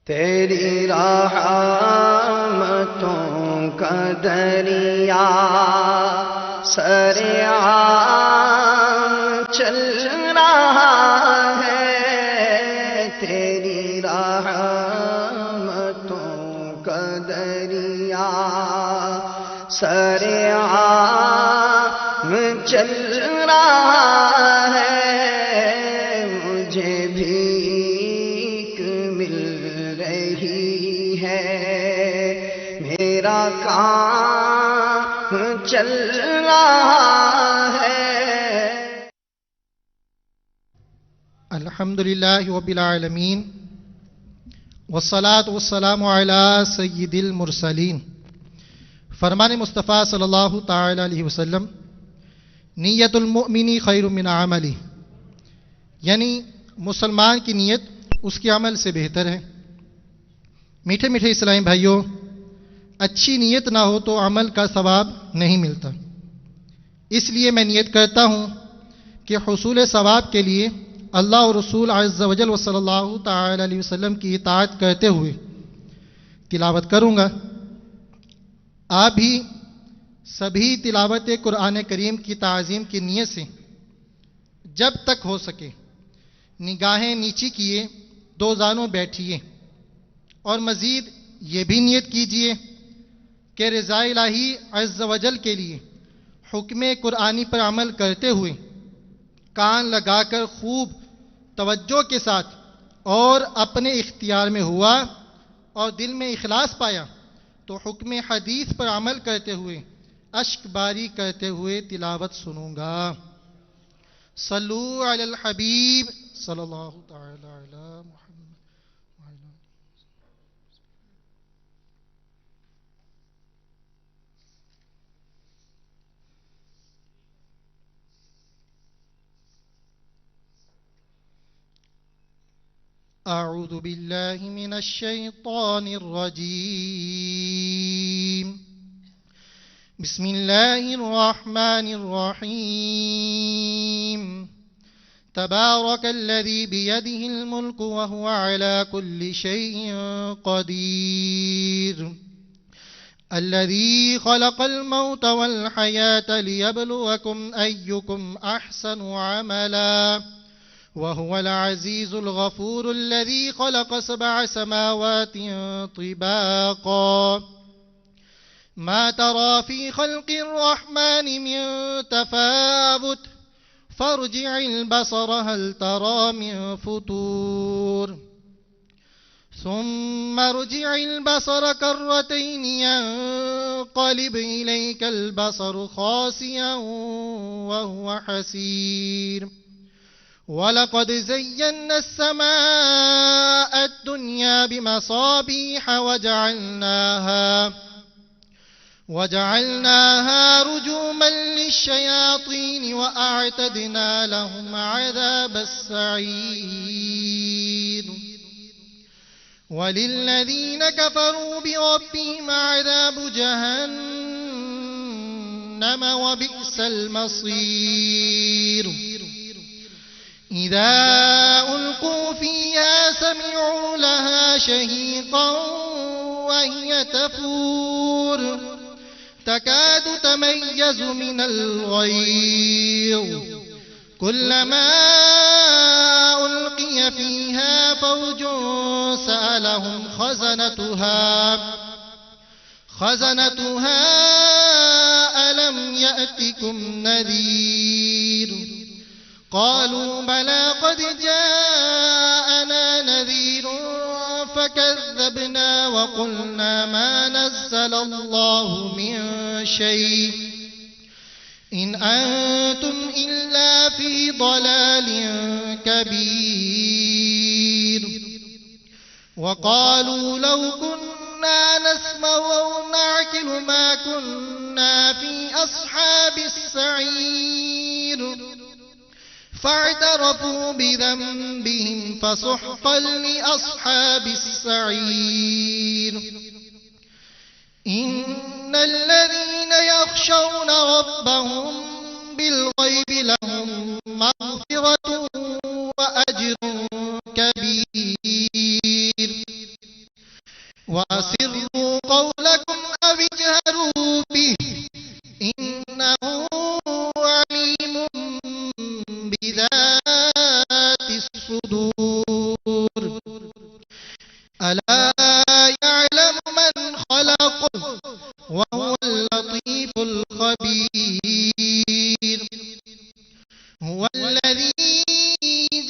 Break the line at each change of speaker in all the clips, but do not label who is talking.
تیری رحمتوں کا دریا سریعان چل رہا ہے، تیری رحمتوں کا دریا سریعان چل رہا ہے، مجھے بھیک مل رہی ہے، میرا کام چل رہا ہے۔
الحمدللہ رب العالمین والصلاة والسلام علی سید المرسلین۔ فرمان مصطفیٰ صلی اللہ تعالی علیہ وسلم، نیت المؤمن خیر من عملی، یعنی مسلمان کی نیت اس کے عمل سے بہتر ہے۔ میٹھے میٹھے اسلامی بھائیوں، اچھی نیت نہ ہو تو عمل کا ثواب نہیں ملتا، اس لیے میں نیت کرتا ہوں کہ حصول ثواب کے لیے اللہ اور رسول عز و جل صلی اللہ تعالی علیہ وسلم کی اطاعت کرتے ہوئے تلاوت کروں گا۔ آپ بھی سبھی تلاوت قرآن کریم کی تعظیم کی نیت سے جب تک ہو سکے نگاہیں نیچی کیے دو زانوں بیٹھیے، اور مزید یہ بھی نیت کیجیے کہ رضا الہی عز و جل کے لیے حکم قرآنی پر عمل کرتے ہوئے کان لگا کر خوب توجہ کے ساتھ اور اپنے اختیار میں ہوا اور دل میں اخلاص پایا تو حکم حدیث پر عمل کرتے ہوئے اشک باری کرتے ہوئے تلاوت سنوں گا۔ صلو علی الحبیب صلی اللہ تعالی علی محمد۔ اعوذ باللہ من الشیطان الرجیم، بسم اللہ الرحمن الرحیم، تبارک الذی بیدہ الملک وہو علی کل شیء قدیر، الذی خلق الموت والحیاة لیبلوکم ایکم احسن عملا، وهو العزيز الغفور الذي خلق 7 سماوات طباقا، ما ترى في خلق الرحمن من تفاوت، فارجع البصر هل ترى من فطور، ثم ارجع البصر كرتين ينقلب إليك البصر خاسئا وهو حسير، وَلَقَدْ زَيَّنَّا السَّمَاءَ الدُّنْيَا بِمَصَابِيحَ وَجَعَلْنَاهَا رُجُومًا لِلشَّيَاطِينِ وَأَعْتَدْنَا لَهُمْ عَذَابَ السَّعِيرِ، وَلِلَّذِينَ كَفَرُوا بِرَبِّهِمْ عَذَابُ جَهَنَّمَ وَبِئْسَ الْمَصِيرُ، إِذَا أُلْقُوا فِيهَا سَمِعُوا لَهَا شَهِيقًا وَهِيَ تَفُورُ، تَكَادُ تَمَيَّزُ مِنَ الْغَيْظِ، كُلَّمَا أُلْقِيَ فِيهَا فَوْجٌ سَأَلَهُمْ خَزَنَتُهَا أَلَمْ يَأْتِكُمْ نَذِيرٌ، قالوا بلى قد جاءنا نذير فكذبنا وقلنا ما نزل الله من شيء إن أنتم إلا في ضلال كبير، وقالوا لو كنا نسمع أو نعقل ما كنا في أصحاب السعير، فاعترفوا بذنبهم فسحقا لأصحاب السعير، إن الذين يخشون ربهم بالغيب لهم مغفرة وأجر كبير، وَأَسِرُّوا قَوْلَكُمْ أَوِ اجْهَرُوا بِهِ إِنَّهُ عَلِيمٌ بِذَاتِ الصُّدُورِ أَلَا يَعْلَمُ مَنْ خَلَقَ وَهُوَ اللَّطِيفُ الْخَبِيرُ هُوَ الَّذِي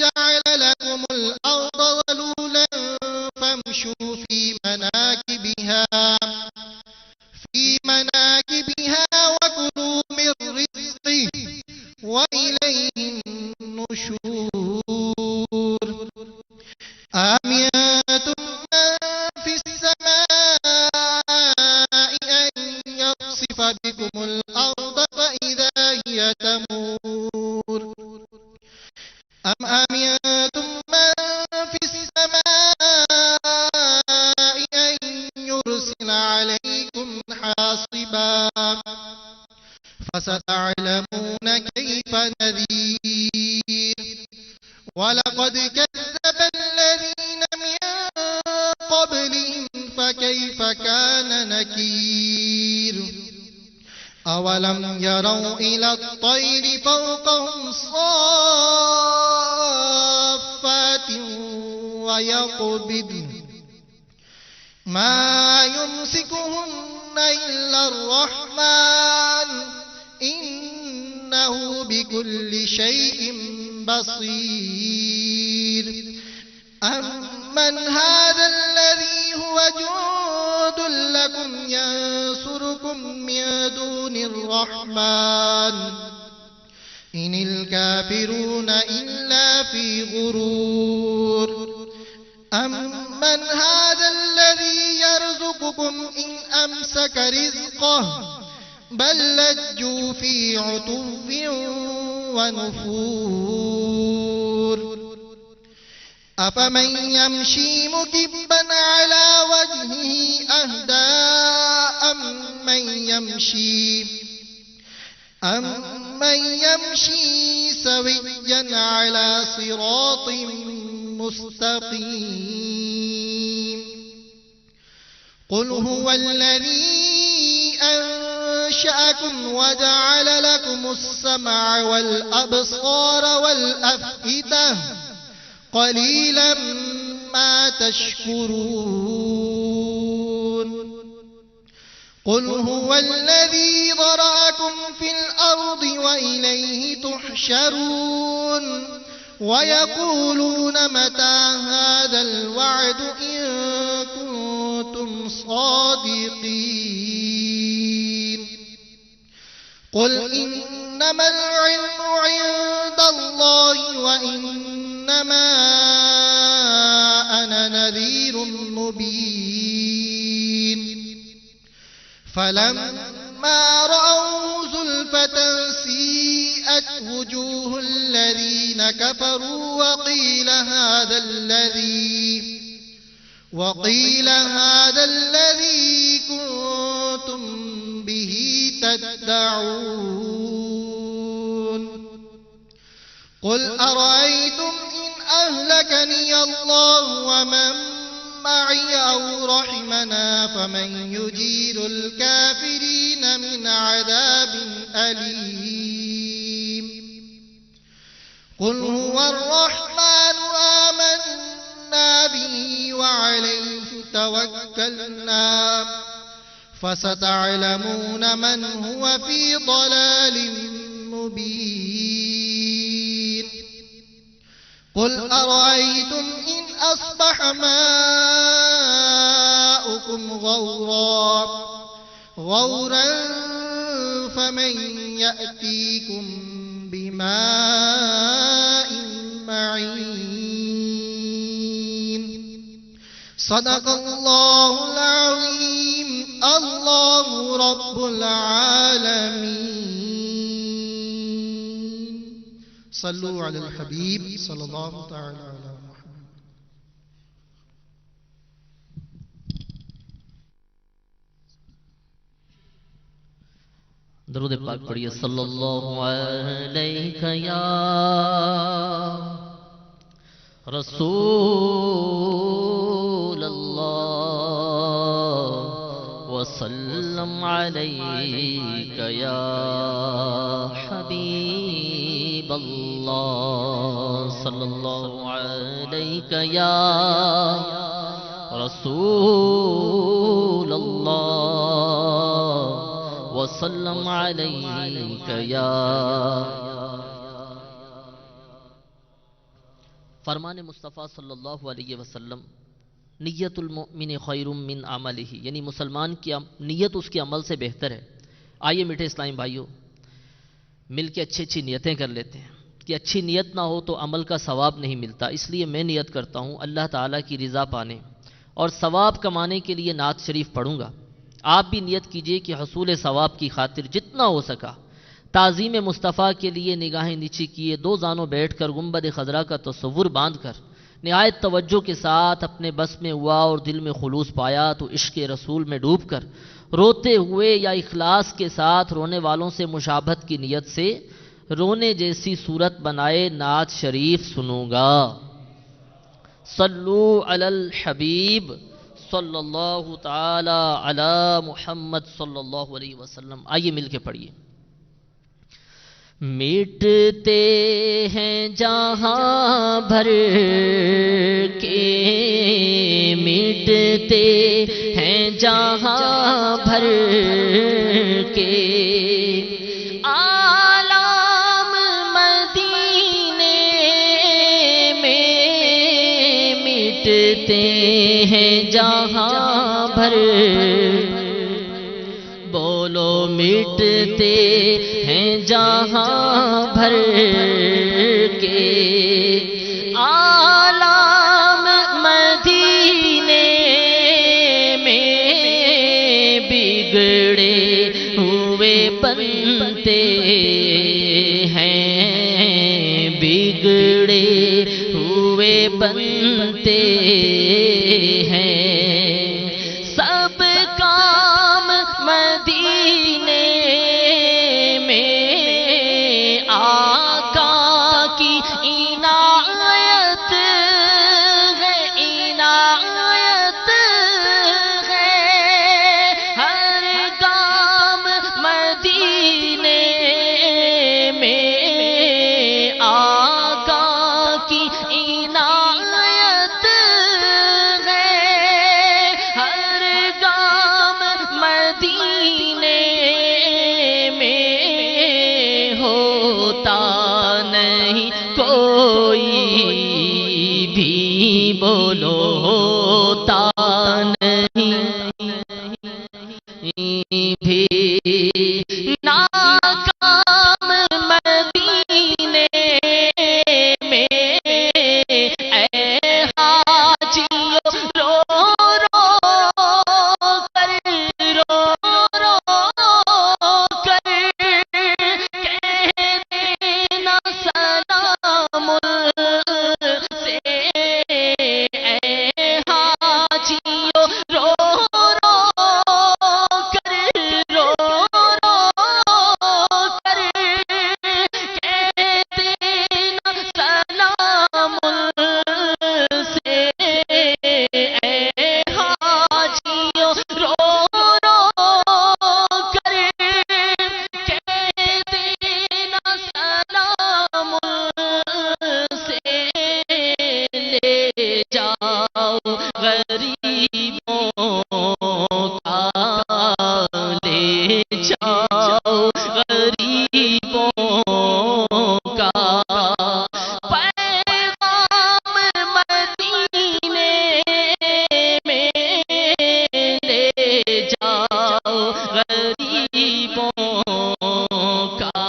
جَعَلَ لَكُمُ الْأَرْضَ ذَلُولًا فَامْشُوا فِي مَنَاكِبِهَا وَكُلُوا مِنْ رِزْقِهِ وَإِلَيْهِ النُّشُورُ أَأَمِنتُم مَّن فِي السَّمَاءِ أَن يَخْسِفَ بِكُمُ الْأَرْضَ فَإِذَا هِيَ تَمُورُ أَمْ أَمِنتُم مَّن فِي السَّمَاءِ أَن يُرْسِلَ عَلَيْكُمْ حَاصِبًا فَسَتَعْلَمُونَ كَيْفَ نَذِيرِ وَلَقَدْ كَذَّبَ الَّذِينَ مِن قَبْلِهِمْ فَكَيْفَ كَانَ نَكِيرِ أَوَلَمْ يَرَوْا إِلَى الطَّيْرِ فَوْقَهُمْ صَافَّاتٍ وَيَقْبِضْنَ مَا يُمْسِكُهُنَّ إِلَّا الرَّحْمَنُ إِنَّهُ بِكُلِّ شَيْءٍ بَصِيرٌ أَمَّنْ هَذَا الَّذِي هُوَ جُندٌ لَكُمْ يَنصُرُكُم مِّن دُونِ الرَّحْمَنِ إِنِ الْكَافِرُونَ إِلَّا فِي غُرُورٍ أَمَّنْ هَذَا الَّذِي يَرْزُقُكُمْ إِنْ أَمْسَكَ رِزْقَهُ بَل لَّجُّوا فِي عُتُوٍّ وَنُفُورٍ أَفَمَن يَمْشِي مُكِبًّا عَلَى وَجْهِهِ أَهْدَىٰ أَمَّن يَمْشِي سَوِيًّا عَلَى صِرَاطٍ مُّسْتَقِيمٍ قُلْ هُوَ الَّذِي أَنشَأَكُمْ وَجَعَلَ لَكُمُ السَّمْعَ وَالْأَبْصَارَ وَالْأَفْئِدَةَ قَلِيلًا مَا تَشْكُرُونَ قُلْ هُوَ الَّذِي ذَرَأَكُمْ فِي الْأَرْضِ وَإِلَيْهِ تُحْشَرُونَ وَيَقُولُونَ مَتَىٰ هَٰذَا الْوَعْدُ إِن كُنتُمْ صَادِقِينَ قُلْ إِنَّمَا الْعِلْمُ عِندَ اللَّهِ وَإِنَّمَا أَنَا نَذِيرٌ مُّبِينٌ فَلَمَّا رَأَوْهُ زُلْفَةً سِيئَتْ وُجُوهُ الَّذِينَ كَفَرُوا وَقِيلَ هَٰذَا الَّذِي كُنتُم بِهِ تَدَّعُونَ قُلْ أَرَأَيْتُمْ إِنْ أَهْلَكَنِيَ اللَّهُ وَمَن مَّعِيَ أَوْ رَحِمَنَا فَمَن يُجِيرُ الْكَافِرِينَ مِنْ عَذَابٍ أَلِيمٍ قُلْ هُوَ الرَّحْمَٰنُ آمَنَّا بِهِ وَعَلَيْهِ تَوَكَّلْنَا فَسَتَعْلَمُونَ مَنْ هُوَ فِي ضَلَالٍ مُّبِينٍ قُلْ أَرَأَيْتُمْ إِنْ أَصْبَحَ مَاؤُكُمْ غَوْرًا فَمَن يَأْتِيكُم بِمَاءٍ مَّعِينٍ صدق الله العظيم. الله رب العالمين. صلوا على الحبيب صلى الله تعالى على محمد.
درود پاک پڑھیے صلی اللہ علیہ یا رسول اللہ. وسلم عليك يا حبيب الله صلى الله عليك يا رسول الله وسلم عليك يا فرمان مصطفیٰ صلی اللہ علیہ وسلم نیت المؤمن خیر من عملہ، یعنی مسلمان کی نیت اس کے عمل سے بہتر ہے۔ آئیے میٹھے اسلامی بھائیوں، مل کے اچھی نیتیں کر لیتے ہیں کہ اچھی نیت نہ ہو تو عمل کا ثواب نہیں ملتا۔ اس لیے میں نیت کرتا ہوں اللہ تعالیٰ کی رضا پانے اور ثواب کمانے کے لیے نعت شریف پڑھوں گا۔ آپ بھی نیت کیجئے کہ حصول ثواب کی خاطر جتنا ہو سکا تعظیم مصطفیٰ کے لیے نگاہیں نیچی کیے دو زانوں بیٹھ کر گنبد خضرا کا تصور باندھ کر نہایت توجہ کے ساتھ اپنے بس میں ہوا اور دل میں خلوص پایا تو عشق رسول میں ڈوب کر روتے ہوئے یا اخلاص کے ساتھ رونے والوں سے مشابہت کی نیت سے رونے جیسی صورت بنائے نعت شریف سنوں گا۔ صلو علی الحبیب صلی اللہ تعالی علی محمد صلی اللہ علیہ وسلم۔ آئیے مل کے پڑھیے۔ مٹتے ہیں جہاں بھر کے، مٹتے ہیں جہاں بھر کے، عالم مدینے میں مٹتے ہیں جہاں بھر، بولو مٹتے ہیں جہاں بھر کے، عالم مدینے میں بگڑے ہوئے بنتے ہیں، بگڑے ہوئے بنتے ہیں، سب کام مدینے میں آقا کی عنایت ہے، عنایت ہے، ہر کام مدینے میں آقا کی عنایت ہے، ہر کام مدینے میں ہوتا نہیں کوئی بھی، بولو ہوتا نہیں بھی ناکام مدینے میں، اے حاجیو رو رو کر، رو رو کر کہہ دینا سلام سے، اے حاجیو رو رو کر، رو رو کر کہہ دینا سلام سے، اے حاجیو رو رو کر کہہ دینا سلام سے، لے جاؤ غریبوں کا، لے جاؤ غریبوں کا پیغام مدینے میں، لے جاؤ غریبوں کا،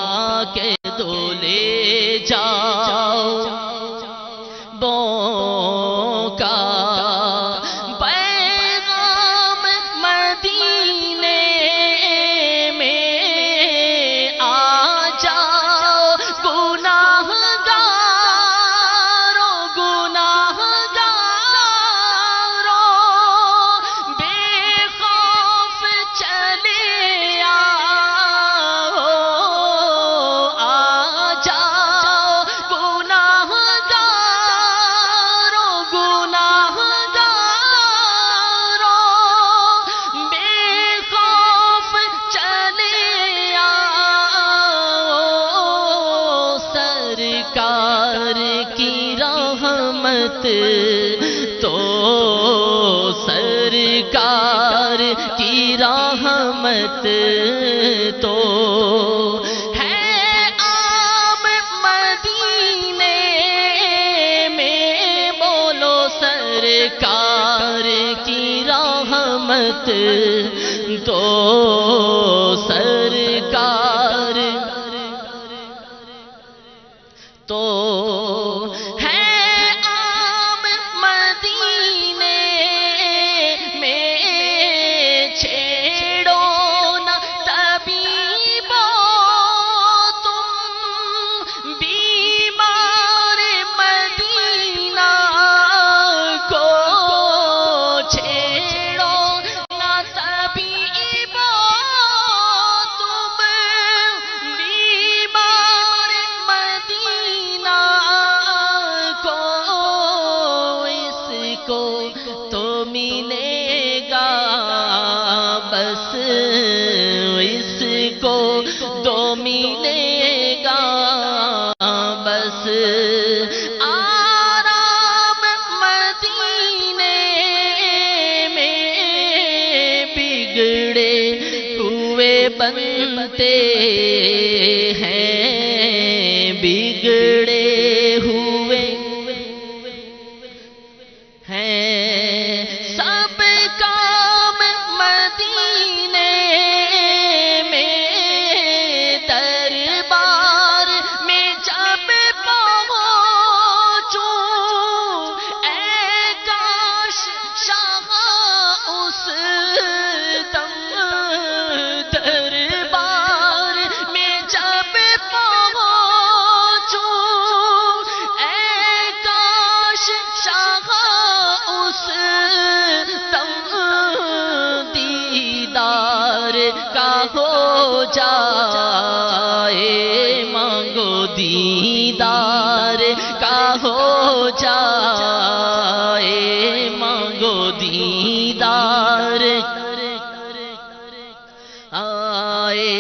کہہ دو لے جاؤ بوں کا پیغام تو سرکار کی رحمت تو ہے عام مدینے میں، بولو سرکار کی رحمت تو سرکار تو ہے عام مدینے میں، چھیڑو نہ طبیبو تم بیمار مدینہ کو، چھیڑو نہ طبیبو تم بیمار مدینہ کو، اس کو تو ملے گا بس، اس کو تو ملے گا بس آرام مدینے میں، بگڑے ہوئے بنتے ہیں، بگڑے ہوئے ہیں، سب کام مدینے میں، دربار میں جب پہنچوں، اے کاش شاہ اس دم، دربار میں جب پہنچوں، اے کاش شاہ اس دم، دیدار کا ہو جائے، مانگو دیدار کا ہو جائے، مانگو دیدار آئے،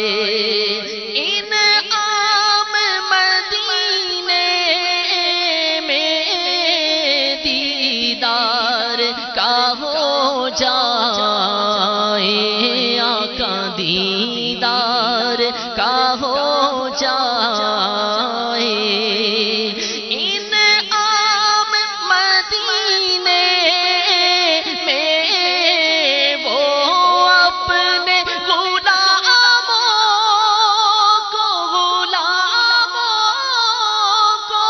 انعام مدینے میں دیدار کا ہو جائے، آقا دیدار کا ہو جائے، انعام مدینے میں وہ اپنے غلاموں کو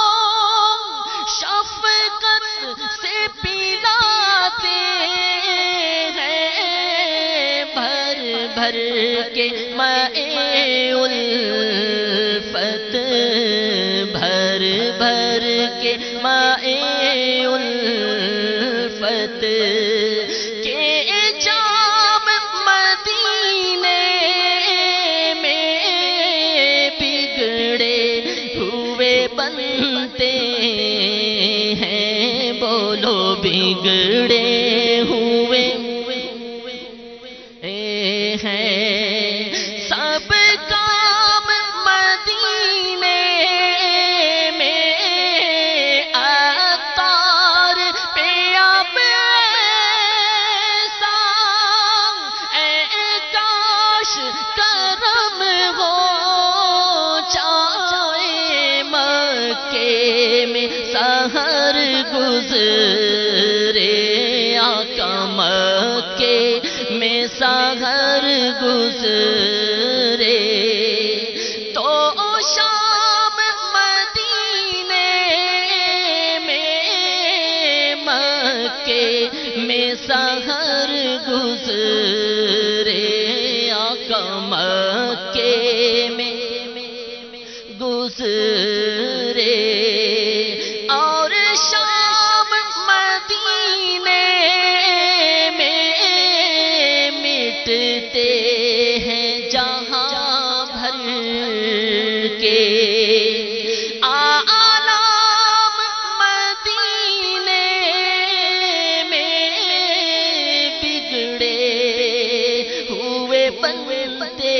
شفقت سے پلاتے ہیں، بھر بھر کے مائے الفت، بھر بھر کے مائے الفت کے جام مدینے میں، بگڑے ہوئے بنتے ہیں، بولو بگڑے ہوئے ہیں، سب کام مدینے میں، عطار پہ اب ایسا، اے کاش کرم ہو جائے، مکے میں سحر گزرے، آقا مکے میں سحر گزرے، تو شام مدینے میں، مکے میں سحر گزرے، آقا مکے میں گزرے، اور شام مدینے میں مٹتے ہیں جہاں بھر کے آلام، مدینے میں بگڑے ہوئے بنتے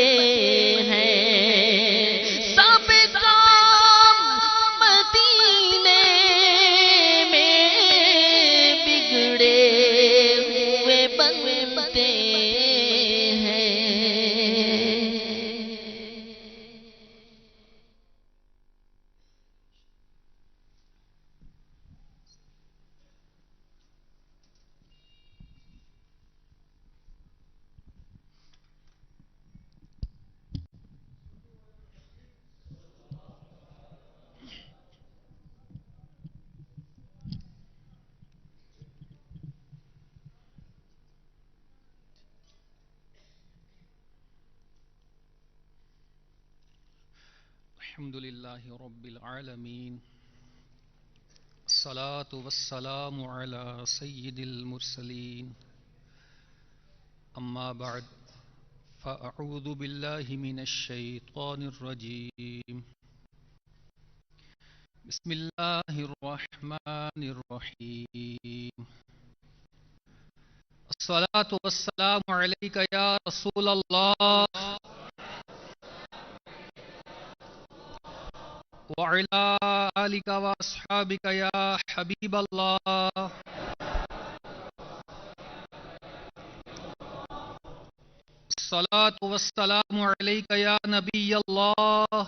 ہیں، سب کام مدینے میں
الحمد لله رب العالمين الصلاة والسلام على سيد المرسلين أما بعد فأعوذ بالله من الشيطان الرجيم بسم الله الرحمن الرحيم الصلاة والسلام عليك يا رسول الله وعلى آلك وأصحابك يا حبيب الله الصلاة والسلام عليك يا نبي الله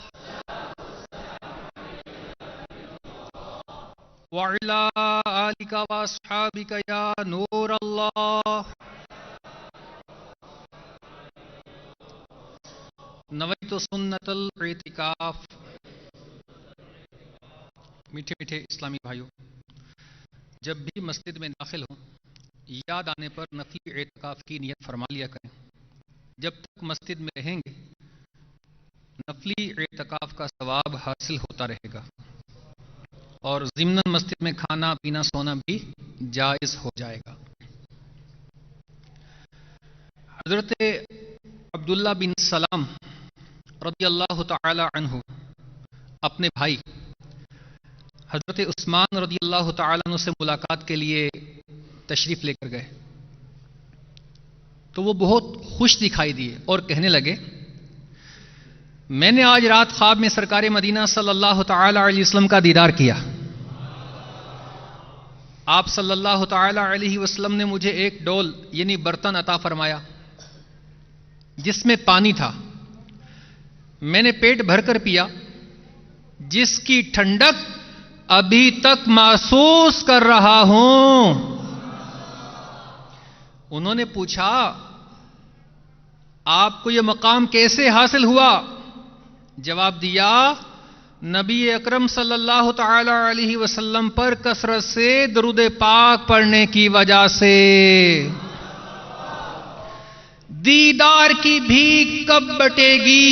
وعلى آلك وأصحابك يا نور الله نويت سنة الاعتکاف. میٹھے میٹھے اسلامی بھائیوں، جب بھی مسجد میں داخل ہوں یاد آنے پر نفلی اعتکاف کی نیت فرما لیا کریں. جب تک مسجد میں رہیں گے نفلی اعتکاف کا ثواب حاصل ہوتا رہے گا اور ضمن مسجد میں کھانا پینا سونا بھی جائز ہو جائے گا. حضرت عبداللہ بن سلام رضی اللہ تعالی عنہ اپنے بھائی حضرت عثمان رضی اللہ تعالیٰ عنہ سے ملاقات کے لیے تشریف لے کر گئے تو وہ بہت خوش دکھائی دیے اور کہنے لگے، میں نے آج رات خواب میں سرکار مدینہ صلی اللہ تعالیٰ علیہ وسلم کا دیدار کیا. آپ صلی اللہ تعالیٰ علیہ وسلم نے مجھے ایک ڈول یعنی برتن عطا فرمایا جس میں پانی تھا. میں نے پیٹ بھر کر پیا، جس کی ٹھنڈک ابھی تک محسوس کر رہا ہوں. انہوں نے پوچھا، آپ کو یہ مقام کیسے حاصل ہوا؟ جواب دیا، نبی اکرم صلی اللہ تعالی علیہ وسلم پر کثرت سے درود پاک پڑھنے کی وجہ سے. دیدار کی بھیک کب بٹے گی؟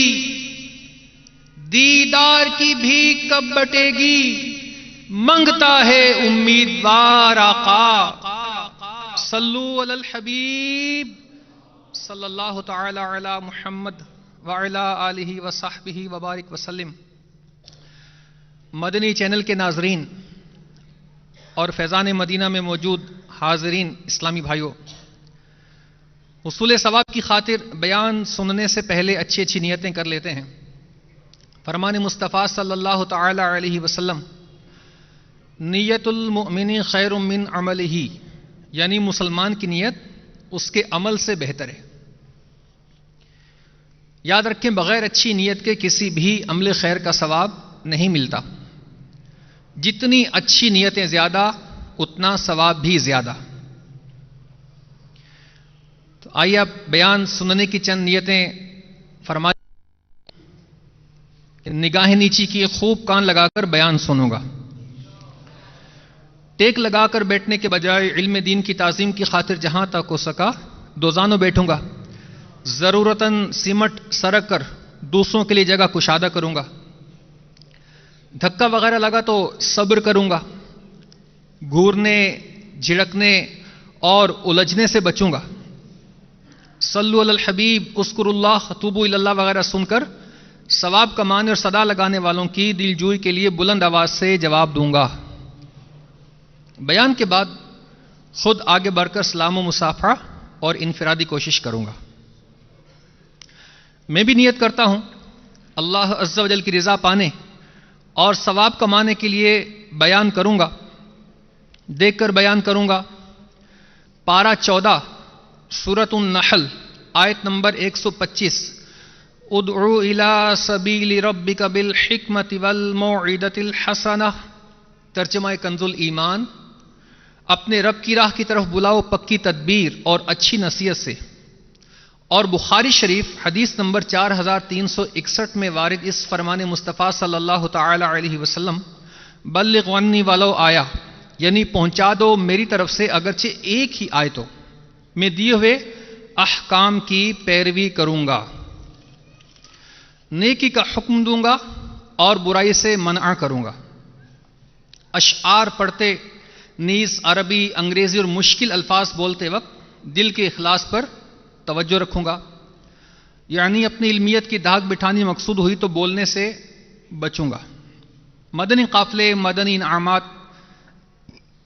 دیدار کی بھیک کب بٹے گی؟ منگتا ہے امیدوار آقا. صلو علی الحبیب صلی اللہ تعالی علی محمد وعلی آلہ وصحبہ وبارک وسلم. مدنی چینل کے ناظرین اور فیضان مدینہ میں موجود حاضرین اسلامی بھائیوں، حصول ثواب کی خاطر بیان سننے سے پہلے اچھی اچھی نیتیں کر لیتے ہیں. فرمان مصطفیٰ صلی اللہ تعالی علیہ وسلم، نیت المؤمن خیر من عملہ، یعنی مسلمان کی نیت اس کے عمل سے بہتر ہے. یاد رکھیں، بغیر اچھی نیت کے کسی بھی عمل خیر کا ثواب نہیں ملتا. جتنی اچھی نیتیں زیادہ اتنا ثواب بھی زیادہ. تو آئیے اب بیان سننے کی چند نیتیں فرما. نگاہیں نیچی کی، خوب کان لگا کر بیان سنوں گا. ٹیک لگا کر بیٹھنے کے بجائے علم دین کی تعظیم کی خاطر جہاں تک ہو سکا دو زانوں بیٹھوں گا. ضرورتاً سمٹ سرک کر دوسروں کے لیے جگہ کشادہ کروں گا. دھکا وغیرہ لگا تو صبر کروں گا. گھورنے، جھڑکنے اور الجھنے سے بچوں گا. صلو علی الحبیب، اذکر اللہ، توبوا الی اللہ وغیرہ سن کر ثواب کمانے اور صدا لگانے والوں کی دلجوئی کے لیے بلند آواز سے جواب دوں گا. بیان کے بعد خود آگے بڑھ کر سلام و مصافحہ اور انفرادی کوشش کروں گا. میں بھی نیت کرتا ہوں اللہ عز و جل کی رضا پانے اور ثواب کمانے کے لیے بیان کروں گا. دیکھ کر بیان کروں گا. پارہ 14 سورۃ النحل آیت نمبر 125، ادعو الی سبیل ربک بالحکمۃ والموعظۃ الحسنہ. ترجمہ کنز الایمان، اپنے رب کی راہ کی طرف بلاؤ پکی تدبیر اور اچھی نصیحت سے. اور بخاری شریف حدیث نمبر 4361 میں وارد اس فرمان مصطفیٰ صلی اللہ تعالی علیہ وسلم، بلغ عنی ولو آیا، یعنی پہنچا دو میری طرف سے اگرچہ ایک ہی آیت ہو، میں دیے ہوئے احکام کی پیروی کروں گا، نیکی کا حکم دوں گا اور برائی سے منع کروں گا. اشعار پڑھتے نیز عربی، انگریزی اور مشکل الفاظ بولتے وقت دل کے اخلاص پر توجہ رکھوں گا. یعنی اپنی علمیت کی داغ بٹھانی مقصود ہوئی تو بولنے سے بچوں گا. مدنی قافلے، مدنی انعامات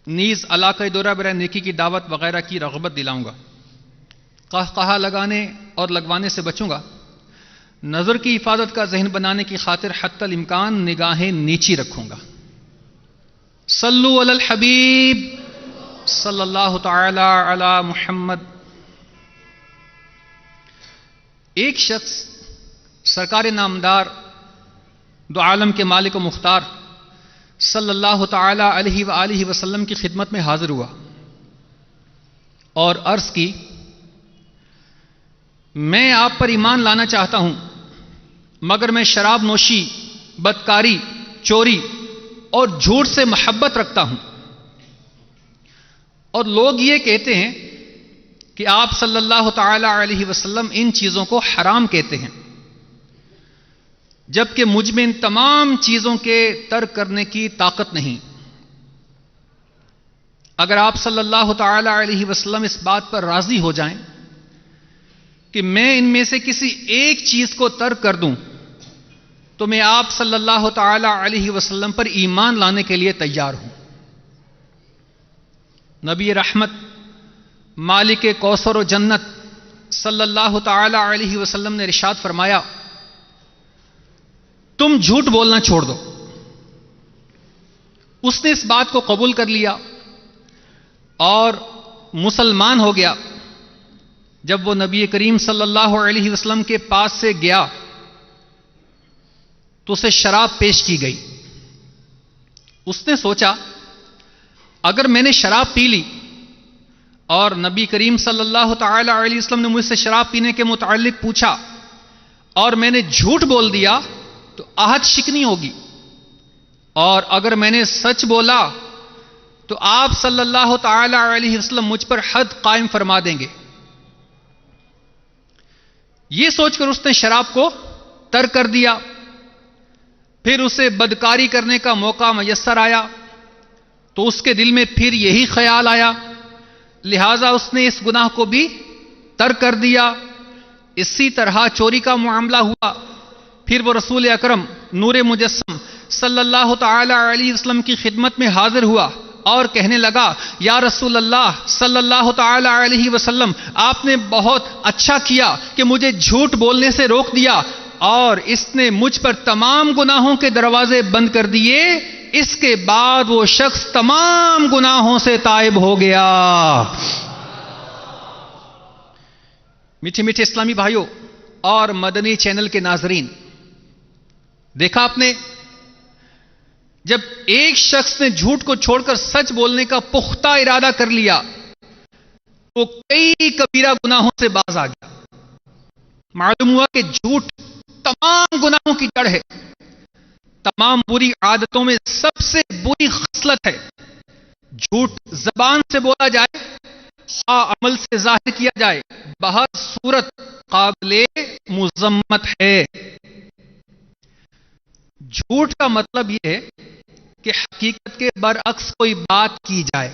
نیز علاقہ دورہ برائے نیکی کی دعوت وغیرہ کی رغبت دلاؤں گا. قہقہا لگانے اور لگوانے سے بچوں گا. نظر کی حفاظت کا ذہن بنانے کی خاطر حتی الامکان نگاہیں نیچی رکھوں گا. صلو علی الحبیب صلی اللہ تعالی علی محمد. ایک شخص سرکار نامدار دو عالم کے مالک و مختار صلی اللہ تعالی علیہ وآلہ وسلم کی خدمت میں حاضر ہوا اور عرض کی، میں آپ پر ایمان لانا چاہتا ہوں، مگر میں شراب نوشی، بدکاری، چوری اور جھوٹ سے محبت رکھتا ہوں، اور لوگ یہ کہتے ہیں کہ آپ صلی اللہ تعالی علیہ وسلم ان چیزوں کو حرام کہتے ہیں، جبکہ مجھ میں ان تمام چیزوں کے ترک کرنے کی طاقت نہیں. اگر آپ صلی اللہ تعالی علیہ وسلم اس بات پر راضی ہو جائیں کہ میں ان میں سے کسی ایک چیز کو ترک کر دوں تو میں آپ صلی اللہ تعالی علیہ وسلم پر ایمان لانے کے لیے تیار ہوں. نبی رحمت مالک کوثر و جنت صلی اللہ تعالی علیہ وسلم نے ارشاد فرمایا، تم جھوٹ بولنا چھوڑ دو. اس نے اس بات کو قبول کر لیا اور مسلمان ہو گیا. جب وہ نبی کریم صلی اللہ علیہ وسلم کے پاس سے گیا تو اسے شراب پیش کی گئی. اس نے سوچا، اگر میں نے شراب پی لی اور نبی کریم صلی اللہ تعالی علیہ وسلم نے مجھ سے شراب پینے کے متعلق پوچھا اور میں نے جھوٹ بول دیا تو عہد شکنی ہوگی، اور اگر میں نے سچ بولا تو آپ صلی اللہ تعالی علیہ وسلم مجھ پر حد قائم فرما دیں گے. یہ سوچ کر اس نے شراب کو ترک کر دیا. پھر اسے بدکاری کرنے کا موقع میسر آیا تو اس کے دل میں پھر یہی خیال آیا، لہذا اس نے اس گناہ کو بھی ترک کر دیا. اسی طرح چوری کا معاملہ ہوا. پھر وہ رسول اکرم نور مجسم صلی اللہ تعالی علیہ وسلم کی خدمت میں حاضر ہوا اور کہنے لگا، یا رسول اللہ صلی اللہ تعالی علیہ وسلم، آپ نے بہت اچھا کیا کہ مجھے جھوٹ بولنے سے روک دیا، اور اس نے مجھ پر تمام گناہوں کے دروازے بند کر دیے. اس کے بعد وہ شخص تمام گناہوں سے تائب ہو گیا. میٹھے میٹھے اسلامی بھائیوں اور مدنی چینل کے ناظرین، دیکھا آپ نے، جب ایک شخص نے جھوٹ کو چھوڑ کر سچ بولنے کا پختہ ارادہ کر لیا تو کئی کبیرہ گناہوں سے باز آ گیا. معلوم ہوا کہ جھوٹ تمام گناہوں کی جڑ ہے، تمام بری عادتوں میں سب سے بری خصلت ہے. جھوٹ زبان سے بولا جائے، خواہ عمل سے ظاہر کیا جائے، بہر صورت قابل مذمت ہے. جھوٹ کا مطلب یہ ہے کہ حقیقت کے برعکس کوئی بات کی جائے.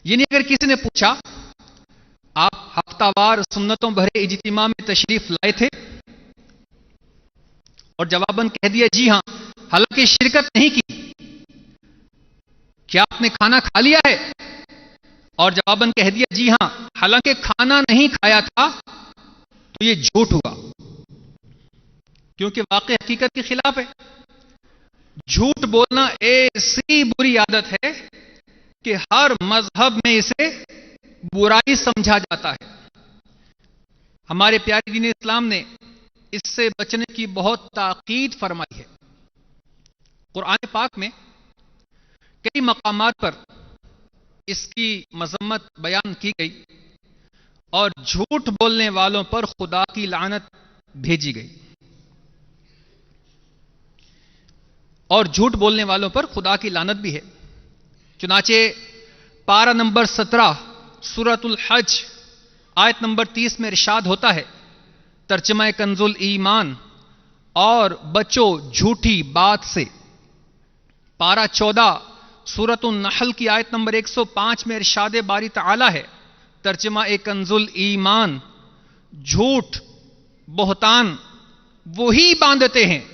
یعنی اگر کسی نے پوچھا، آپ ہفتہ وار سنتوں بھرے اجتماع میں تشریف لائے تھے، اور جواباً کہہ دیا جی ہاں، حالانکہ شرکت نہیں کی. کیا آپ نے کھانا کھا لیا ہے؟ اور جواباً کہہ دیا جی ہاں، حالانکہ کھانا نہیں کھایا تھا، تو یہ جھوٹ ہوا، کیونکہ واقع حقیقت کے خلاف ہے. جھوٹ بولنا ایسی بری عادت ہے کہ ہر مذہب میں اسے برائی سمجھا جاتا ہے. ہمارے پیارے دین اسلام نے اس سے بچنے کی بہت تاکید فرمائی ہے. قرآن پاک میں کئی مقامات پر اس کی مذمت بیان کی گئی اور جھوٹ بولنے والوں پر خدا کی لعنت بھیجی گئی. اور جھوٹ بولنے والوں پر خدا کی لعنت بھی ہے. چنانچہ پارہ نمبر 17 سورۃ الحج آیت نمبر 30 میں ارشاد ہوتا ہے، ترجمہ کنز الایمان، اور بچو جھوٹی بات سے۔ پارہ 14 سورۃ النحل کی آیت نمبر 105 میں ارشاد باری تعالی ہے، ترجمہ کنز الایمان، جھوٹ بہتان وہی باندھتے ہیں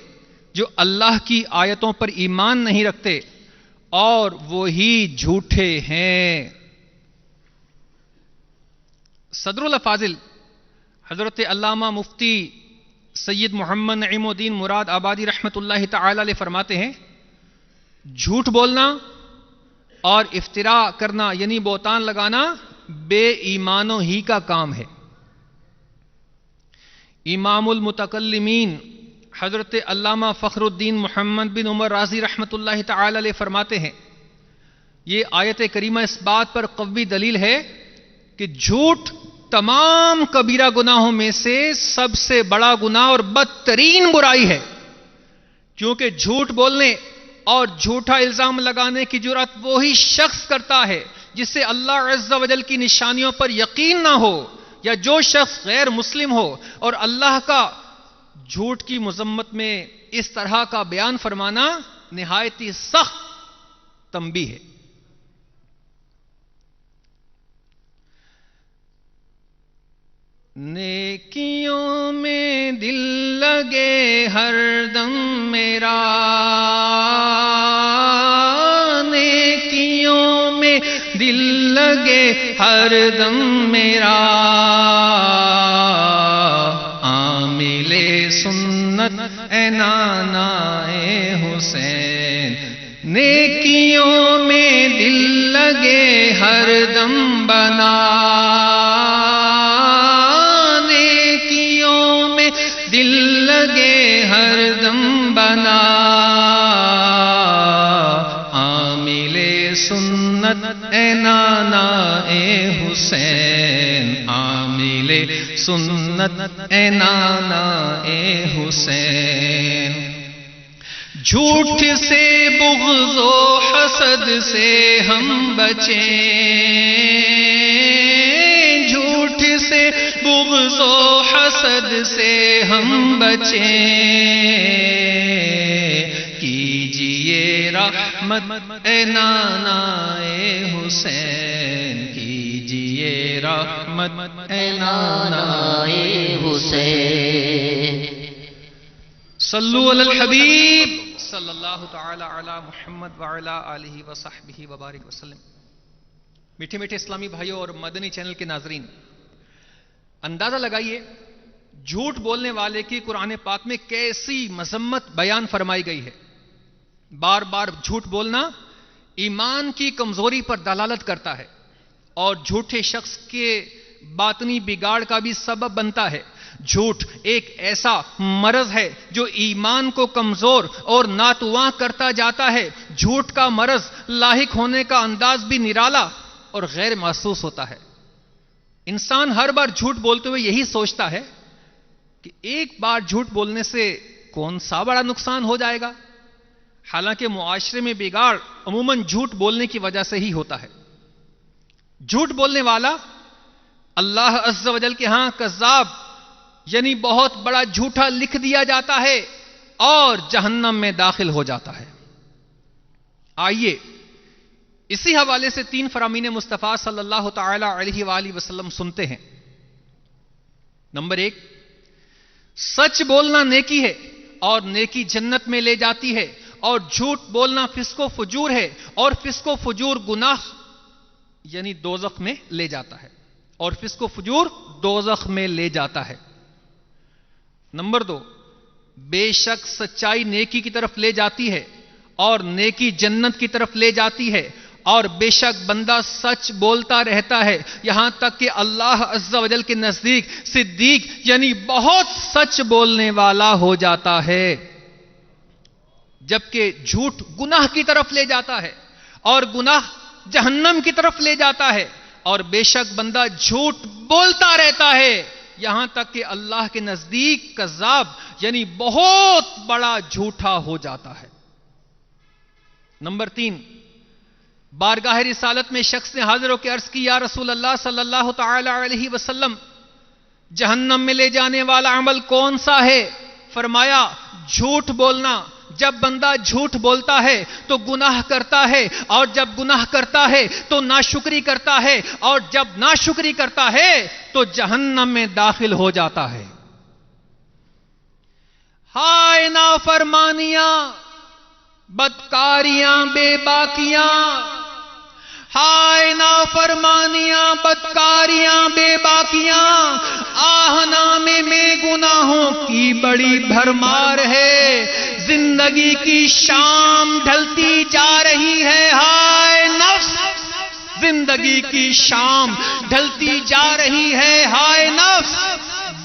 جو اللہ کی آیتوں پر ایمان نہیں رکھتے اور وہی جھوٹے ہیں۔ صدر الافاضل حضرت علامہ مفتی سید محمد نعیم الدین مراد آبادی رحمۃ اللہ تعالی علیہ فرماتے ہیں، جھوٹ بولنا اور افتراء کرنا یعنی بہتان لگانا بے ایمانوں ہی کا کام ہے۔ امام المتکلمین حضرت علامہ فخر الدین محمد بن عمر رازی رحمۃ اللہ تعالی علیہ فرماتے ہیں، یہ آیت کریمہ اس بات پر قوی دلیل ہے کہ جھوٹ تمام کبیرہ گناہوں میں سے سب سے بڑا گناہ اور بدترین برائی ہے، کیونکہ جھوٹ بولنے اور جھوٹا الزام لگانے کی جرات وہی شخص کرتا ہے جس سے اللہ عز و جل کی نشانیوں پر یقین نہ ہو، یا جو شخص غیر مسلم ہو، اور اللہ کا جھوٹ کی مذمت میں اس طرح کا بیان فرمانا نہایت ہی سخت تنبیہ ہے۔ نیکیوں میں دل لگے ہر دم میرا، نیکیوں میں دل لگے ہر دم میرا، عامل سنت اے نانا اے حسین، نیکیوں میں دل لگے ہر دم بنا، دل لگے ہر دم بنا، عامل سنت اے نانا اے حسین، عامل سنت اے نانا اے حسین۔ جھوٹ سے بغض و حسد سے ہم بچیں، جھوٹ سے بغض و حسد سے ہم بچیں، کیجئے رحمت اے نانا اے حسین، کیجئے رحمت اے نانا اے حسین۔ صلو علی الحبیب صلی اللہ تعالی علی محمد وعلی آلہ وصحبہ وبارک وسلم۔ میٹھے میٹھے اسلامی بھائیوں اور مدنی چینل کے ناظرین، اندازہ لگائیے جھوٹ بولنے والے کی قرآن پاک میں کیسی مذمت بیان فرمائی گئی ہے۔ بار بار جھوٹ بولنا ایمان کی کمزوری پر دلالت کرتا ہے اور جھوٹے شخص کے باطنی بگاڑ کا بھی سبب بنتا ہے۔ جھوٹ ایک ایسا مرض ہے جو ایمان کو کمزور اور ناتواں کرتا جاتا ہے۔ جھوٹ کا مرض لاحق ہونے کا انداز بھی نرالا اور غیر محسوس ہوتا ہے۔ انسان ہر بار جھوٹ بولتے ہوئے یہی سوچتا ہے کہ ایک بار جھوٹ بولنے سے کون سا بڑا نقصان ہو جائے گا، حالانکہ معاشرے میں بگاڑ عموماً جھوٹ بولنے کی وجہ سے ہی ہوتا ہے۔ جھوٹ بولنے والا اللہ عز و جل کے ہاں کذاب یعنی بہت بڑا جھوٹا لکھ دیا جاتا ہے اور جہنم میں داخل ہو جاتا ہے۔ آئیے اسی حوالے سے 3 فرامین مصطفیٰ صلی اللہ تعالی علیہ وآلہ وسلم سنتے ہیں۔ نمبر 1، سچ بولنا نیکی ہے اور نیکی جنت میں لے جاتی ہے، اور جھوٹ بولنا فسق و فجور ہے اور فسق و فجور گناہ یعنی دوزخ میں لے جاتا ہے، اور فسق و فجور دوزخ میں لے جاتا ہے۔ نمبر 2، بے شک سچائی نیکی کی طرف لے جاتی ہے اور نیکی جنت کی طرف لے جاتی ہے، اور بے شک بندہ سچ بولتا رہتا ہے یہاں تک کہ اللہ عز و جل کے نزدیک صدیق یعنی بہت سچ بولنے والا ہو جاتا ہے۔ جبکہ جھوٹ گناہ کی طرف لے جاتا ہے اور گناہ جہنم کی طرف لے جاتا ہے، اور بے شک بندہ جھوٹ بولتا رہتا ہے یہاں تک کہ اللہ کے نزدیک کذاب یعنی بہت بڑا جھوٹا ہو جاتا ہے۔ نمبر 3، بارگاہ رسالت میں شخص نے حاضر ہو کے عرض کی، یا رسول اللہ صلی اللہ تعالی علیہ وسلم، جہنم میں لے جانے والا عمل کون سا ہے؟ فرمایا جھوٹ بولنا، جب بندہ جھوٹ بولتا ہے تو گناہ کرتا ہے، اور جب گناہ کرتا ہے تو ناشکری کرتا ہے، اور جب ناشکری کرتا ہے تو جہنم میں داخل ہو جاتا ہے۔ ہائے نافرمانیاں، بدکاریاں، بے باکیاں، ہائے نافرمانیاں، بدکاریاں، بے باکیاں، آہ نامے میں گناہوں کی بڑی بھرمار ہے، زندگی کی شام ڈھلتی جا رہی ہے، ہائے نفس، زندگی کی شام ڈھلتی جا رہی ہے، ہائے نفس،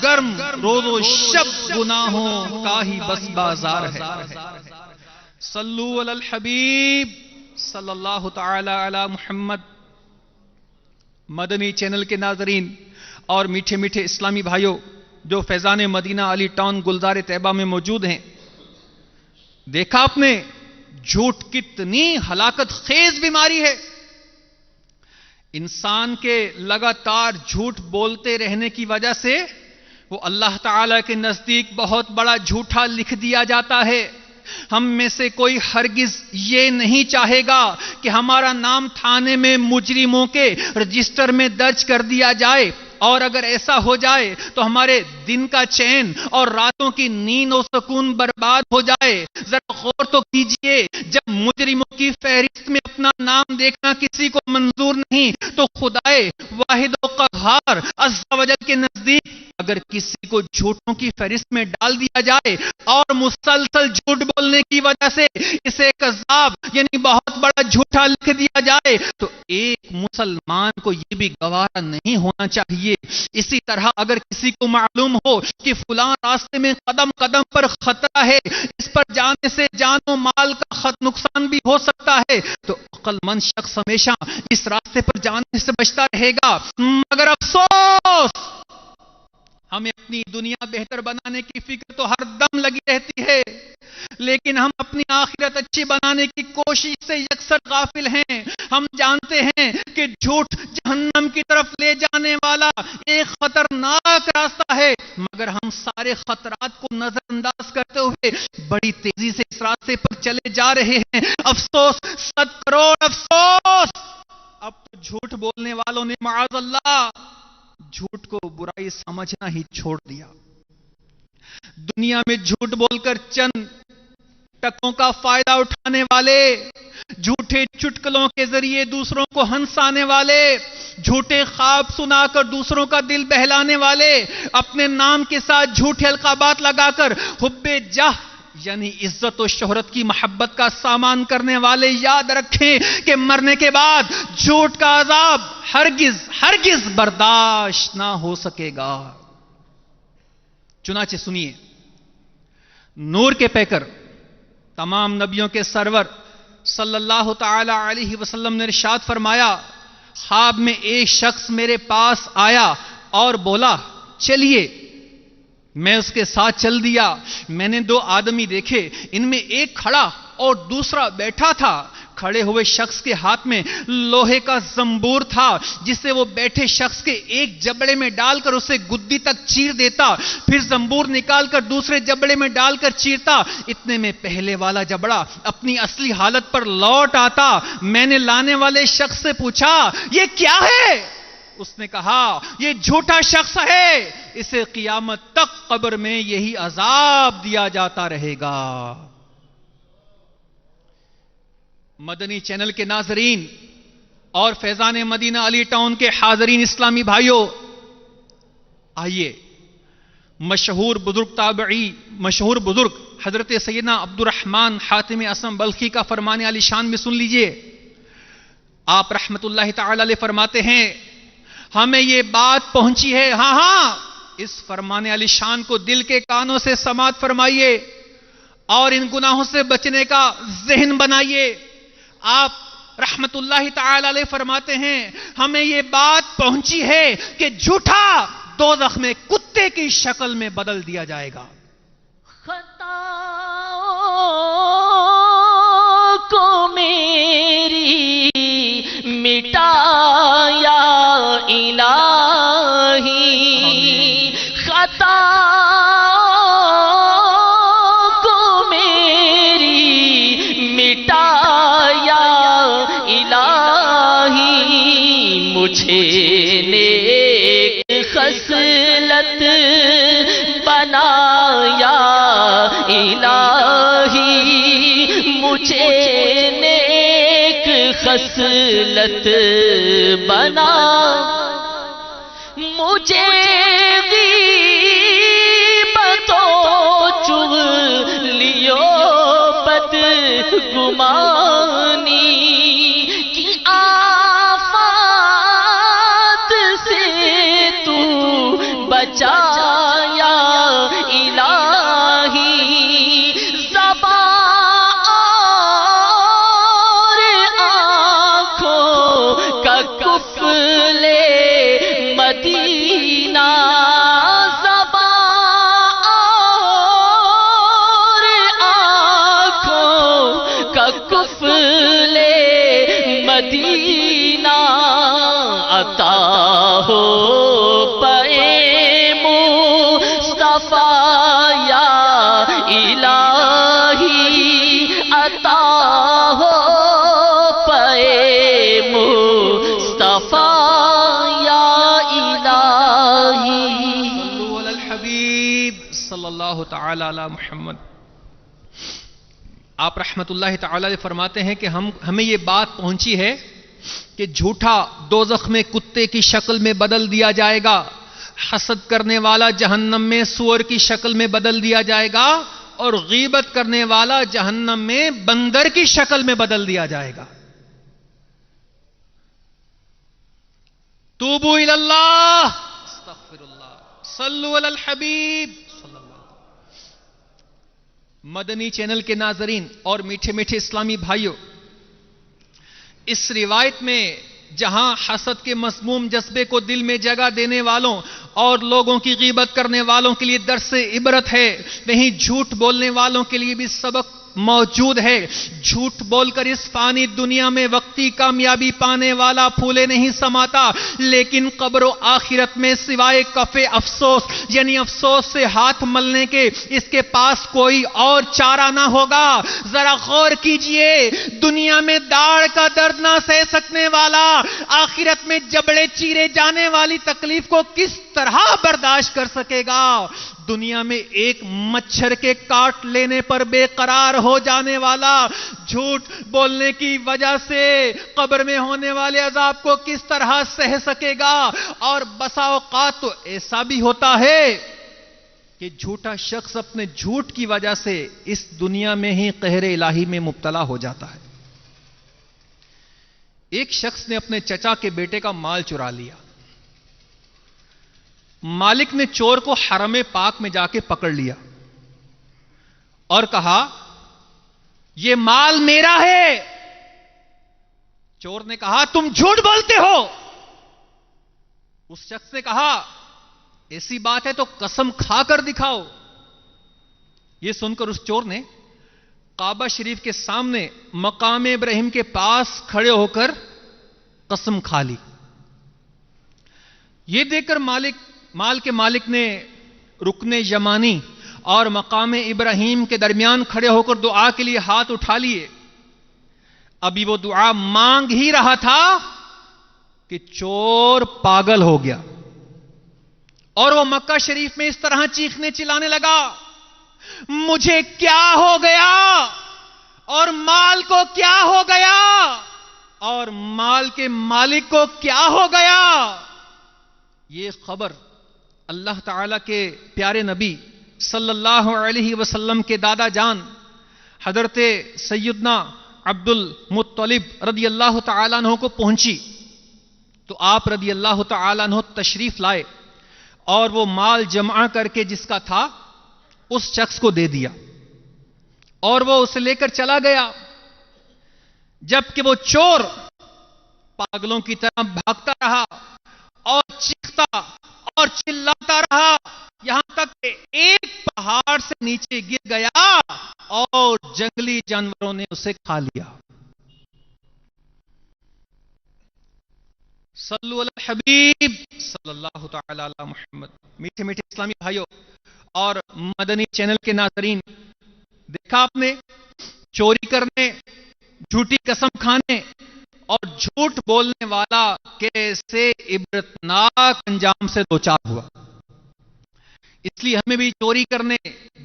گرم روز و شب گناہوں کا ہی بس بازار ہے۔ صلو علی الحبیب صلی اللہ تعالی علی محمد۔ مدنی چینل کے ناظرین اور میٹھے میٹھے اسلامی بھائیوں جو فیضان مدینہ علی ٹاؤن گلزار طیبہ میں موجود ہیں، دیکھا آپ نے جھوٹ کتنی ہلاکت خیز بیماری ہے۔ انسان کے لگاتار جھوٹ بولتے رہنے کی وجہ سے وہ اللہ تعالی کے نزدیک بہت بڑا جھوٹا لکھ دیا جاتا ہے۔ ہم میں سے کوئی ہرگز یہ نہیں چاہے گا کہ ہمارا نام تھانے میں مجرموں کے رجسٹر میں درج کر دیا جائے، اور اگر ایسا ہو جائے تو ہمارے دن کا چین اور راتوں کی نیند و سکون برباد ہو جائے۔ ذرا غور تو کیجئے، جب مجرموں کی فہرست میں اپنا نام دیکھنا کسی کو منظور نہیں تو خدائے واحد و قہار عز و جل کے نزدیک اگر کسی کو جھوٹوں کی فہرست میں ڈال دیا جائے اور مسلسل جھوٹ بولنے کی وجہ سے اسے کذاب یعنی بہت بڑا جھوٹا لکھ دیا جائے تو ایک مسلمان کو یہ بھی گوارا نہیں ہونا چاہیے۔ اسی طرح اگر کسی کو معلوم ہو کہ فلاں راستے میں قدم قدم پر خطرہ ہے، اس پر جانے سے جان و مال کا نقصان بھی ہو سکتا ہے، تو عقل مند شخص ہمیشہ اس راستے پر جانے سے بچتا رہے گا۔ مگر افسوس، ہمیں اپنی دنیا بہتر بنانے کی فکر تو ہر دم لگی رہتی ہے، لیکن ہم اپنی آخرت اچھی بنانے کی کوشش سے یکسر غافل ہیں۔ ہم جانتے ہیں کہ جھوٹ جہنم کی طرف لے جانے والا ایک خطرناک راستہ ہے، مگر ہم سارے خطرات کو نظر انداز کرتے ہوئے بڑی تیزی سے اس راستے پر چلے جا رہے ہیں۔ افسوس، 100 کروڑ افسوس، اب تو جھوٹ بولنے والوں نے معاذ اللہ جھوٹ کو برائی سمجھنا ہی چھوڑ دیا۔ دنیا میں جھوٹ بول کر چند ٹکوں کا فائدہ اٹھانے والے، جھوٹے چٹکلوں کے ذریعے دوسروں کو ہنسانے والے، جھوٹے خواب سنا کر دوسروں کا دل بہلانے والے، اپنے نام کے ساتھ جھوٹے القابات لگا کر حب جاہ یعنی عزت و شہرت کی محبت کا سامان کرنے والے، یاد رکھیں کہ مرنے کے بعد جھوٹ کا عذاب ہرگز ہرگز برداشت نہ ہو سکے گا۔ چنانچہ سنیے، نور کے پیکر تمام نبیوں کے سرور صلی اللہ تعالی علیہ وسلم نے ارشاد فرمایا، خواب میں ایک شخص میرے پاس آیا اور بولا چلیے، میں اس کے ساتھ چل دیا۔ میں نے 2 آدمی دیکھے، ان میں ایک کھڑا اور دوسرا بیٹھا تھا۔ کھڑے ہوئے شخص کے ہاتھ میں لوہے کا زنبور تھا جسے وہ بیٹھے شخص کے ایک جبڑے میں ڈال کر اسے گدی تک چیر دیتا، پھر زنبور نکال کر دوسرے جبڑے میں ڈال کر چیرتا، اتنے میں پہلے والا جبڑا اپنی اصلی حالت پر لوٹ آتا۔ میں نے لانے والے شخص سے پوچھا یہ کیا ہے؟ اس نے کہا یہ جھوٹا شخص ہے، اسے قیامت تک قبر میں یہی عذاب دیا جاتا رہے گا۔ مدنی چینل کے ناظرین اور فیضان مدینہ علی ٹاؤن کے حاضرین اسلامی بھائیوں، آئیے مشہور بزرگ تابعی، مشہور بزرگ حضرت سیدنا عبد الرحمن حاتم اعظم بلخی کا فرمان علی شان میں سن لیجئے۔ آپ رحمت اللہ تعالی علیہ فرماتے ہیں ہمیں یہ بات پہنچی ہے، ہاں اس فرمان علی شان کو دل کے کانوں سے سماعت فرمائیے اور ان گناہوں سے بچنے کا ذہن بنائیے۔ آپ رحمت اللہ تعالی علیہ فرماتے ہیں ہمیں یہ بات پہنچی ہے کہ جھوٹا دوزخ میں کتے کی شکل میں بدل دیا جائے گا۔
خطاؤں کو میری مٹا یا الہی، خطاؤں علت بنا مجھے غیبتوں چغلیوں بدگمانی کی آفات سے تو بچایا الہی زبان اور آنکھوں کا کفل مدینہ زبان اور آنکھوں کا کفل مدینہ عطا ہو پے مصطفیٰ یا الہی عطا ہو پے مصطفیٰ یا الہی
صلو علی الحبیب صلی اللہ تعالی علی محمد۔ آپ رحمت اللہ تعالی علیہ فرماتے ہیں کہ ہمیں یہ بات پہنچی ہے کہ جھوٹا دوزخ میں کتے کی شکل میں بدل دیا جائے گا، حسد کرنے والا جہنم میں سور کی شکل میں بدل دیا جائے گا، اور غیبت کرنے والا جہنم میں بندر کی شکل میں بدل دیا جائے گا۔ توبوا الی اللہ، استغفر اللہ، صلو علی الحبیب صلی اللہ۔ مدنی چینل کے ناظرین اور میٹھے میٹھے اسلامی بھائیوں، اس روایت میں جہاں حسد کے مسموم جذبے کو دل میں جگہ دینے والوں اور لوگوں کی غیبت کرنے والوں کے لیے درس عبرت ہے، وہیں جھوٹ بولنے والوں کے لیے بھی سبق موجود ہے۔ جھوٹ بول کر اس فانی دنیا میں وقتی کامیابی پانے والا پھولے نہیں سماتا، لیکن قبر و آخرت میں سوائے کف افسوس یعنی افسوس سے ہاتھ ملنے کے اس کے پاس کوئی اور چارہ نہ ہوگا۔ ذرا غور کیجئے، دنیا میں داڑھ کا درد نہ سہ سکنے والا آخرت میں جبڑے چیرے جانے والی تکلیف کو کس طرح برداشت کر سکے گا؟ دنیا میں ایک مچھر کے کاٹ لینے پر بے قرار ہو جانے والا جھوٹ بولنے کی وجہ سے قبر میں ہونے والے عذاب کو کس طرح سہ سکے گا؟ اور بسا اوقات تو ایسا بھی ہوتا ہے کہ جھوٹا شخص اپنے جھوٹ کی وجہ سے اس دنیا میں ہی قہر الہی میں مبتلا ہو جاتا ہے۔ ایک شخص نے اپنے چچا کے بیٹے کا مال چرا لیا۔ مالک نے چور کو حرم پاک میں جا کے پکڑ لیا اور کہا یہ مال میرا ہے۔ چور نے کہا تم جھوٹ بولتے ہو۔ اس شخص نے کہا ایسی بات ہے تو قسم کھا کر دکھاؤ۔ یہ سن کر اس چور نے کعبہ شریف کے سامنے مقام ابراہیم کے پاس کھڑے ہو کر قسم کھا لی۔ یہ دیکھ کر مال کے مالک نے رکن یمانی اور مقام ابراہیم کے درمیان کھڑے ہو کر دعا کے لیے ہاتھ اٹھا لیے۔ ابھی وہ دعا مانگ ہی رہا تھا کہ چور پاگل ہو گیا اور وہ مکہ شریف میں اس طرح چیخنے چلانے لگا، مجھے کیا ہو گیا اور مال کو کیا ہو گیا اور مال کے مالک کو کیا ہو گیا؟ یہ خبر اللہ تعالیٰ کے پیارے نبی صلی اللہ علیہ وسلم کے دادا جان حضرت سیدنا عبد المطلب رضی اللہ تعالیٰ عنہ کو پہنچی تو آپ رضی اللہ تعالیٰ عنہ تشریف لائے اور وہ مال جمع کر کے جس کا تھا اس شخص کو دے دیا اور وہ اسے لے کر چلا گیا، جبکہ وہ چور پاگلوں کی طرح بھاگتا رہا اور چیختا اور چلاتا رہا یہاں تک کہ ایک پہاڑ سے نیچے گر گیا اور جنگلی جانوروں نے اسے کھا لیا۔ صلو علی الحبیب صلی اللہ تعالی علی محمد۔ میٹھے میٹھے اسلامی بھائیوں اور مدنی چینل کے ناظرین، دیکھا آپ نے چوری کرنے، جھوٹی قسم کھانے اور جھوٹ بولنے والا کیسے عبرتناک انجام سے دوچار ہوا۔ اس لیے ہمیں بھی چوری کرنے،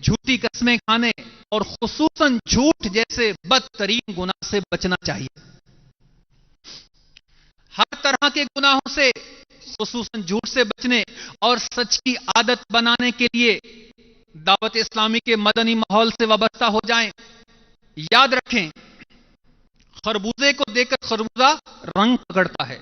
جھوٹی قسمیں کھانے اور خصوصاً جھوٹ جیسے بدترین گناہ سے بچنا چاہیے۔ ہر طرح کے گناہوں سے خصوصاً جھوٹ سے بچنے اور سچ کی عادت بنانے کے لیے دعوت اسلامی کے مدنی ماحول سے وابستہ ہو جائیں. یاد رکھیں، خربوزے کو دیکھ کر خربوزہ رنگ پکڑتا ہے.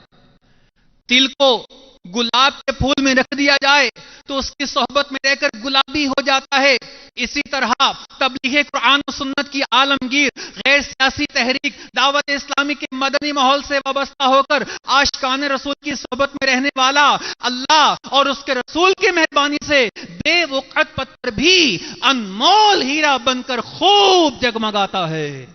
تل کو گلاب کے پھول میں رکھ دیا جائے تو اس کی صحبت میں رہ کر گلابی ہو جاتا ہے. اسی طرح تبلیغ قرآن و سنت کی عالمگیر غیر سیاسی تحریک دعوت اسلامی کے مدنی ماحول سے وابستہ ہو کر عاشقان رسول کی صحبت میں رہنے والا اللہ اور اس کے رسول کی مہربانی سے بے وقعت پتھر بھی انمول ہیرا بن کر خوب جگمگاتا ہے.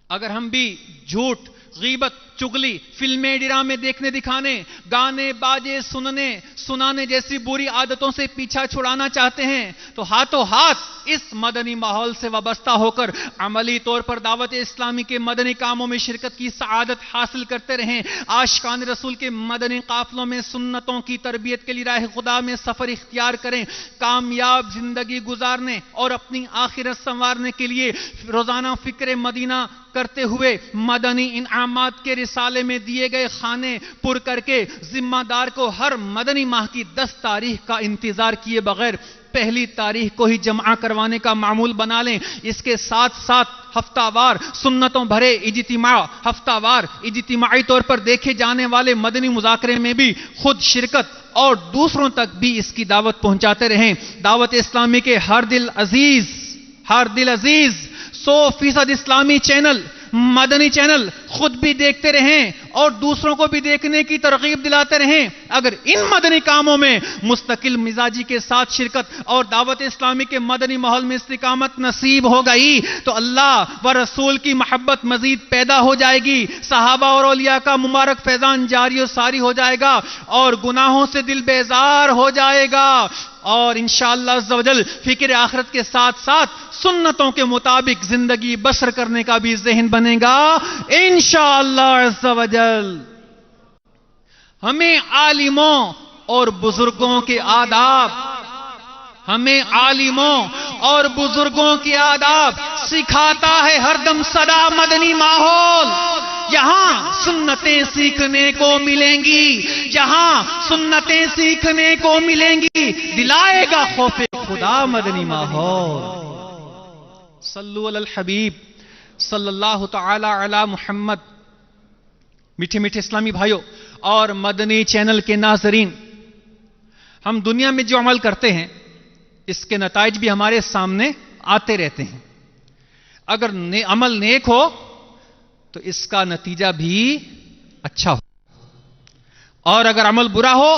اگر ہم بھی جھوٹ، غیبت، چغلی، فلمیں، ڈرامے دیکھنے دکھانے، گانے باجے سنانے جیسی بری عادتوں سے پیچھا چھڑانا چاہتے ہیں تو ہاتھوں ہاتھ اس مدنی ماحول سے وابستہ ہو کر عملی طور پر دعوت اسلامی کے مدنی کاموں میں شرکت کی سعادت حاصل کرتے رہیں. عاشقان رسول کے مدنی قافلوں میں سنتوں کی تربیت کے لیے راہ خدا میں سفر اختیار کریں. کامیاب زندگی گزارنے اور اپنی آخرت سنوارنے کے لیے روزانہ فکر مدینہ کرتے ہوئے مدنی انعامات کے رسالے میں دیے گئے خانے پر کر کے ذمہ دار کو ہر مدنی ماہ کی 10 تاریخ کا انتظار کیے بغیر پہلی تاریخ کو ہی جمع کروانے کا معمول بنا لیں. اس کے ساتھ ساتھ ہفتہ وار سنتوں بھرے اجتماع، ہفتہ وار اجتماعی طور پر دیکھے جانے والے مدنی مذاکرے میں بھی خود شرکت اور دوسروں تک بھی اس کی دعوت پہنچاتے رہیں. دعوت اسلامی کے ہر دل عزیز 100% اسلامی چینل، مدنی چینل خود بھی دیکھتے رہیں اور دوسروں کو بھی دیکھنے کی ترغیب دلاتے رہیں. اگر ان مدنی کاموں میں مستقل مزاجی کے ساتھ شرکت اور دعوت اسلامی کے مدنی ماحول میں استقامت نصیب ہو گئی تو اللہ و رسول کی محبت مزید پیدا ہو جائے گی، صحابہ اور اولیاء کا مبارک فیضان جاری و ساری ہو جائے گا اور گناہوں سے دل بیزار ہو جائے گا اور انشاءاللہ عز و جل فکر آخرت کے ساتھ ساتھ سنتوں کے مطابق زندگی بسر کرنے کا بھی ذہن بنے گا انشاءاللہ عز و جل. ہمیں عالموں اور بزرگوں کے آداب سکھاتا ہے ہر دم صدا مدنی ماحول. یہاں سنتیں سیکھنے کو ملیں گی دلائے گا خوف خدا مدنی ماحول. صلو علی الحبیب صلی اللہ تعالی علی محمد. میٹھے میٹھے اسلامی بھائیوں اور مدنی چینل کے ناظرین، ہم دنیا میں جو عمل کرتے ہیں اس کے نتائج بھی ہمارے سامنے آتے رہتے ہیں. اگر عمل نیک ہو تو اس کا نتیجہ بھی اچھا ہو اور اگر عمل برا ہو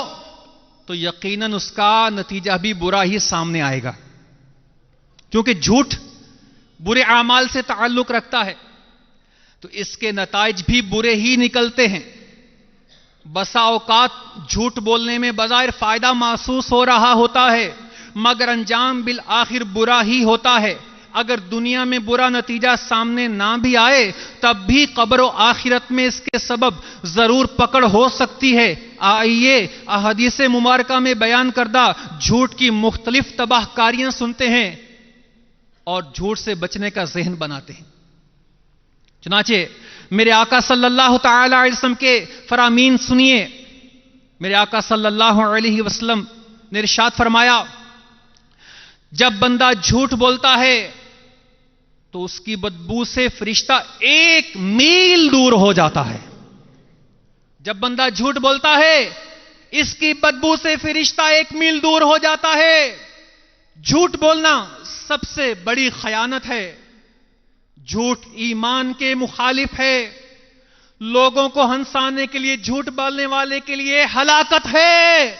تو یقیناً اس کا نتیجہ بھی برا ہی سامنے آئے گا، کیونکہ جھوٹ برے اعمال سے تعلق رکھتا ہے تو اس کے نتائج بھی برے ہی نکلتے ہیں. بسا اوقات جھوٹ بولنے میں بظاہر فائدہ محسوس ہو رہا ہوتا ہے مگر انجام بالآخر برا ہی ہوتا ہے. اگر دنیا میں برا نتیجہ سامنے نہ بھی آئے تب بھی قبر و آخرت میں اس کے سبب ضرور پکڑ ہو سکتی ہے. آئیے احادیث مبارکہ میں بیان کردہ جھوٹ کی مختلف تباہ کاریاں سنتے ہیں اور جھوٹ سے بچنے کا ذہن بناتے ہیں. چنانچہ میرے آقا صلی اللہ تعالی علیہ وسلم کے فرامین سنیے. میرے آقا صلی اللہ علیہ وسلم نے ارشاد فرمایا، جب بندہ جھوٹ بولتا ہے تو اس کی بدبو سے فرشتہ 1 میل دور ہو جاتا ہے. جب بندہ جھوٹ بولتا ہے اس کی بدبو سے فرشتہ 1 میل دور ہو جاتا ہے. جھوٹ بولنا سب سے بڑی خیانت ہے. جھوٹ ایمان کے مخالف ہے. لوگوں کو ہنسانے کے لیے جھوٹ بولنے والے کے لیے ہلاکت ہے.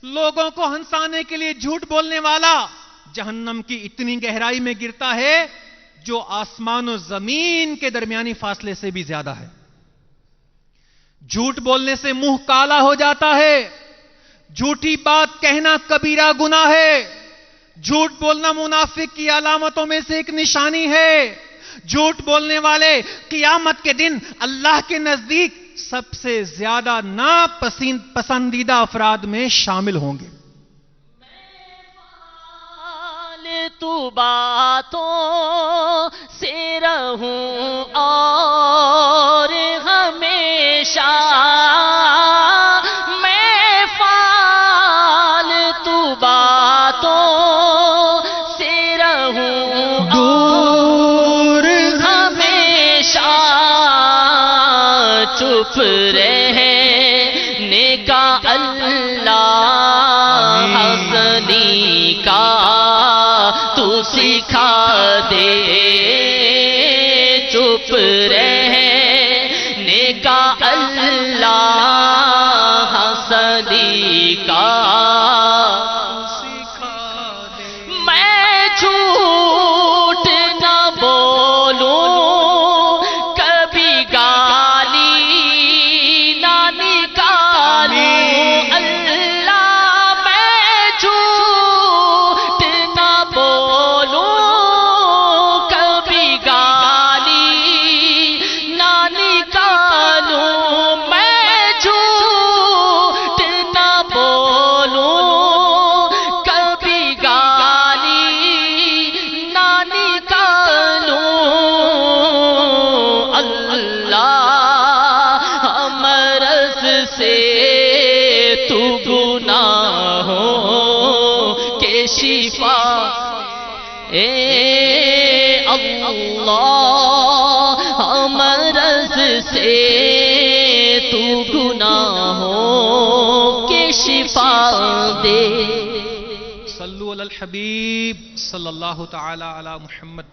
لوگوں کو ہنسانے کے لیے جھوٹ بولنے والا جہنم کی اتنی گہرائی میں گرتا ہے جو آسمان و زمین کے درمیانی فاصلے سے بھی زیادہ ہے. جھوٹ بولنے سے منہ کالا ہو جاتا ہے. جھوٹی بات کہنا کبیرہ گناہ ہے. جھوٹ بولنا منافق کی علامتوں میں سے ایک نشانی ہے. جھوٹ بولنے والے قیامت کے دن اللہ کے نزدیک سب سے زیادہ ناپسندیدہ افراد میں شامل ہوں گے.
تو باتوں سے رہوں اور ہمیں ہمیشہ میں فالتو باتوں سے رہوں
دور
ہمیشہ چپ رہنے کا اللہ حسنی کا تو سکھا دے چپ رہنے کا اللہ حسنی کا میں جھوٹ نہ بولوں کبھی گالی نہ نکالوں اللہ میں جھوٹ نہ بولوں کبھی گالی نہ نکالوں میں جھوٹ نہ بولوں کبھی گالی نہ نکالوں اللہ مرض سے تو گناہوں کے شفا اے اللہ مرض سے تو گناہوں کے شفا دے
صلو علی الحبیب صلی اللہ تعالی علی محمد.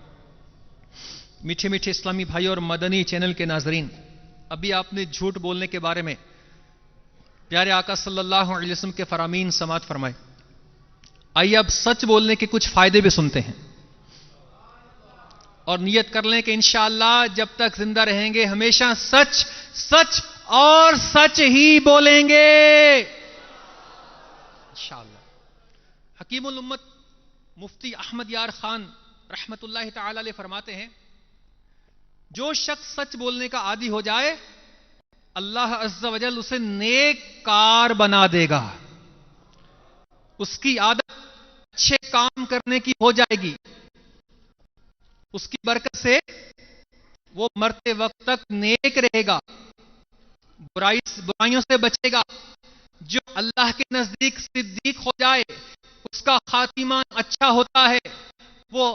میٹھے میٹھے اسلامی بھائی اور مدنی چینل کے ناظرین، ابھی آپ نے جھوٹ بولنے کے بارے میں پیارے آقا صلی اللہ علیہ وسلم کے فرامین سماعت فرمائے. آئیے اب سچ بولنے کے کچھ فائدے بھی سنتے ہیں اور نیت کر لیں کہ انشاءاللہ جب تک زندہ رہیں گے ہمیشہ سچ سچ اور سچ ہی بولیں گے انشاءاللہ. حکیم الامت مفتی احمد یار خان رحمت اللہ تعالی علیہ فرماتے ہیں، جو شخص سچ بولنے کا عادی ہو جائے اللہ عز و جل اسے نیک کار بنا دے گا. اس کی عادت اچھے کام کرنے کی ہو جائے گی. اس کی برکت سے وہ مرتے وقت تک نیک رہے گا، برائیوں سے بچے گا. جو اللہ کے نزدیک صدیق ہو جائے اس کا خاتمہ اچھا ہوتا ہے. وہ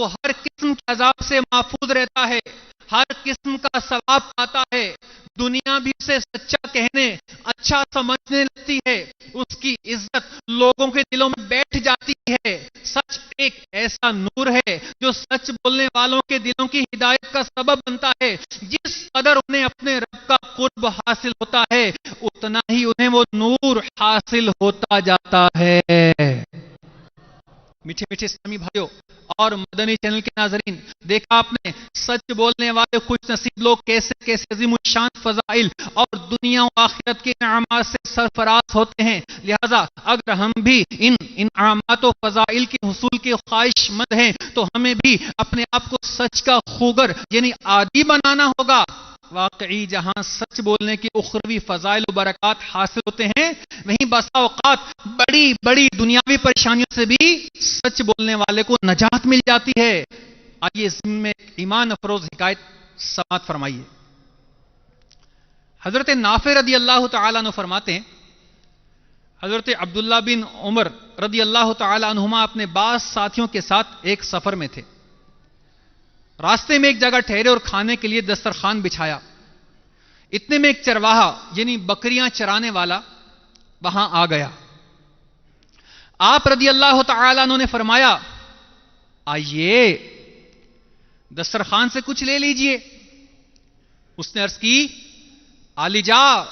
ہر قسم کے عذاب سے محفوظ رہتا ہے، ہر قسم کا ثواب پاتا ہے. دنیا بھی اسے سچا کہنے اچھا سمجھنے لگتی ہے. اس کی عزت لوگوں کے دلوں میں بیٹھ جاتی ہے. سچ ایک ایسا نور ہے جو سچ بولنے والوں کے دلوں کی ہدایت کا سبب بنتا ہے. جس قدر انہیں اپنے رب کا قرب حاصل ہوتا ہے اتنا ہی انہیں وہ نور حاصل ہوتا جاتا ہے. میٹھے میٹھے اسلامی بھائیوں اور مدنی چینل کے ناظرین، دیکھا آپ نے سچ بولنے والے خوش نصیب لوگ کیسے کیسے عظیم الشان فضائل اور دنیا و آخرت کے انعامات سے سرفراز ہوتے ہیں. لہذا اگر ہم بھی ان انعامات و فضائل کے حصول کے خواہش مند ہیں تو ہمیں بھی اپنے آپ کو سچ کا خوگر یعنی عادی بنانا ہوگا. واقعی جہاں سچ بولنے کی اخروی فضائل و برکات حاصل ہوتے ہیں وہیں بسا اوقات بڑی بڑی دنیاوی پریشانیوں سے بھی سچ بولنے والے کو نجات مل جاتی ہے. آئیے اس میں ایمان افروز حکایت سماعت فرمائیے. حضرت نافع رضی اللہ تعالیٰ عنہ فرماتے ہیں، حضرت عبداللہ بن عمر رضی اللہ تعالیٰ عنہما اپنے بعض ساتھیوں کے ساتھ ایک سفر میں تھے. راستے میں ایک جگہ ٹھہرے اور کھانے کے لیے دسترخوان بچھایا. اتنے میں ایک چرواہا یعنی بکریاں چرانے والا وہاں آ گیا. آپ رضی اللہ تعالیٰ عنہ نے فرمایا، آئیے دسترخوان سے کچھ لے لیجئے. اس نے عرض کی، علی جا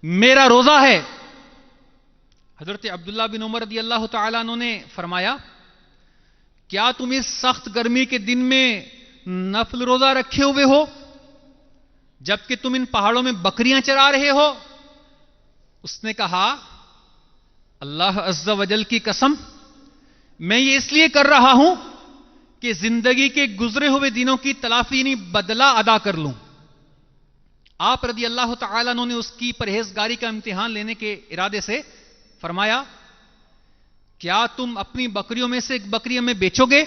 میرا روزہ ہے. حضرت عبداللہ بن عمر رضی اللہ تعالیٰ عنہ نے فرمایا، کیا تم اس سخت گرمی کے دن میں نفل روزہ رکھے ہوئے ہو جبکہ تم ان پہاڑوں میں بکریاں چرا رہے ہو؟ اس نے کہا، اللہ عز و جل کی قسم میں یہ اس لیے کر رہا ہوں کہ زندگی کے گزرے ہوئے دنوں کی تلافی یعنی بدلہ ادا کر لوں. آپ رضی اللہ تعالیٰ عنہ نے اس کی پرہیزگاری کا امتحان لینے کے ارادے سے فرمایا، کیا تم اپنی بکریوں میں سے ایک بکری ہمیں بیچو گے؟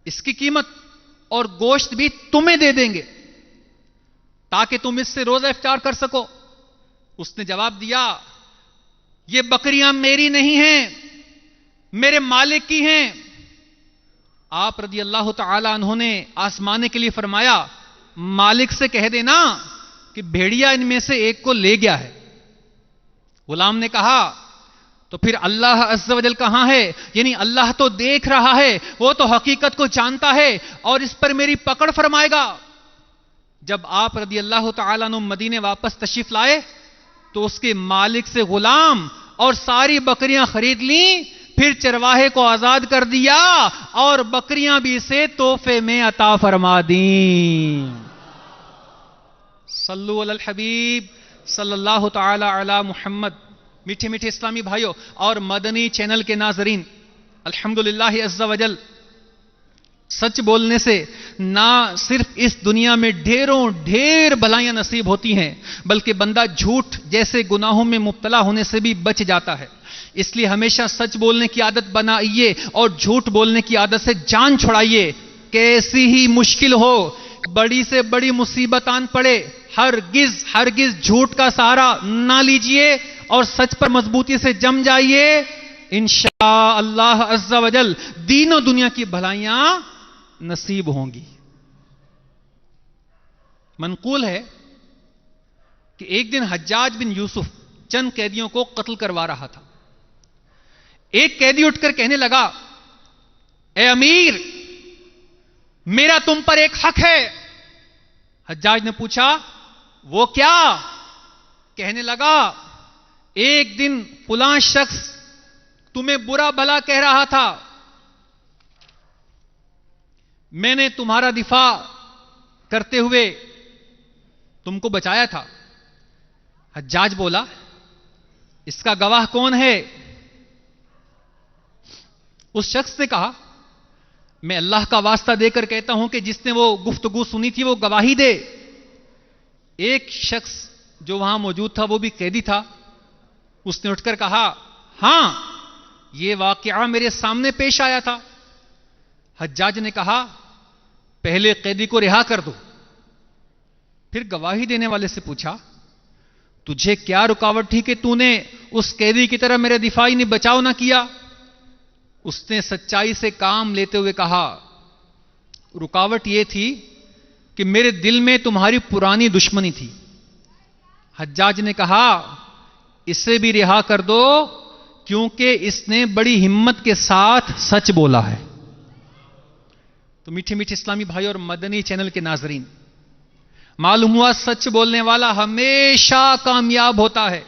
اس کی قیمت اور گوشت بھی تمہیں دے دیں گے. تاکہ تم اس سے روزہ افطار کر سکو؟ اس نے جواب دیا یہ بکریاں میری نہیں ہیں، میرے مالک کی ہیں۔ آپ رضی اللہ تعالی عنہ نے آزمانے کے لیے فرمایا مالک سے کہہ دینا کہ بھیڑیا ان میں سے ایک کو لے گیا ہے۔ غلام نے کہا تو پھر اللہ عز و جل کہاں ہے؟ یعنی اللہ تو دیکھ رہا ہے، وہ تو حقیقت کو جانتا ہے اور اس پر میری پکڑ فرمائے گا۔ جب آپ رضی اللہ تعالیٰ عنہ مدینے واپس تشریف لائے تو اس کے مالک سے غلام اور ساری بکریاں خرید لیں، پھر چرواہے کو آزاد کر دیا اور بکریاں بھی اسے تحفے میں عطا فرما دیں۔ صلو علی الحبیب صلی اللہ تعالی علی محمد۔ میٹھے میٹھے اسلامی بھائیوں اور مدنی چینل کے ناظرین، الحمدللہ عز و جل سچ بولنے سے نہ صرف اس دنیا میں ڈھیر بلائیاں نصیب ہوتی ہیں، بلکہ بندہ جھوٹ جیسے گناہوں میں مبتلا ہونے سے بھی بچ جاتا ہے۔ اس لیے ہمیشہ سچ بولنے کی عادت بنائیے اور جھوٹ بولنے کی عادت سے جان چھڑائیے۔ کیسی ہی مشکل ہو، بڑی سے بڑی مصیبت آن پڑے، ہرگز جھوٹ کا سہارا نہ لیجئے اور سچ پر مضبوطی سے جم جائیے۔ انشاءاللہ عز و جل دین و دنیا کی بھلائیاں نصیب ہوں گی۔ منقول ہے کہ ایک دن حجاج بن یوسف چند قیدیوں کو قتل کروا رہا تھا۔ ایک قیدی اٹھ کر کہنے لگا اے امیر، میرا تم پر ایک حق ہے۔ حجاج نے پوچھا وہ کیا؟ کہنے لگا ایک دن فلاں شخص تمہیں برا بھلا کہہ رہا تھا، میں نے تمہارا دفاع کرتے ہوئے تم کو بچایا تھا۔ حجاج بولا اس کا گواہ کون ہے؟ اس شخص نے کہا میں اللہ کا واسطہ دے کر کہتا ہوں کہ جس نے وہ گفتگو سنی تھی وہ گواہی دے۔ ایک شخص جو وہاں موجود تھا وہ بھی قیدی تھا، اس نے اٹھ کر کہا ہاں یہ واقعہ میرے سامنے پیش آیا تھا۔ حجاج نے کہا پہلے قیدی کو رہا کر دو۔ پھر گواہی دینے والے سے پوچھا تجھے کیا رکاوٹ تھی کہ تو نے اس قیدی کی طرح میرے دفاعی نے بچاؤ نہ کیا؟ اس نے سچائی سے کام لیتے ہوئے کہا رکاوٹ یہ تھی کہ میرے دل میں تمہاری پرانی دشمنی تھی۔ حجاج نے کہا اسے بھی رہا کر دو کیونکہ اس نے بڑی ہمت کے ساتھ سچ بولا ہے۔ تو میٹھے میٹھے اسلامی بھائی اور مدنی چینل کے ناظرین، معلوم ہوا سچ بولنے والا ہمیشہ کامیاب ہوتا ہے،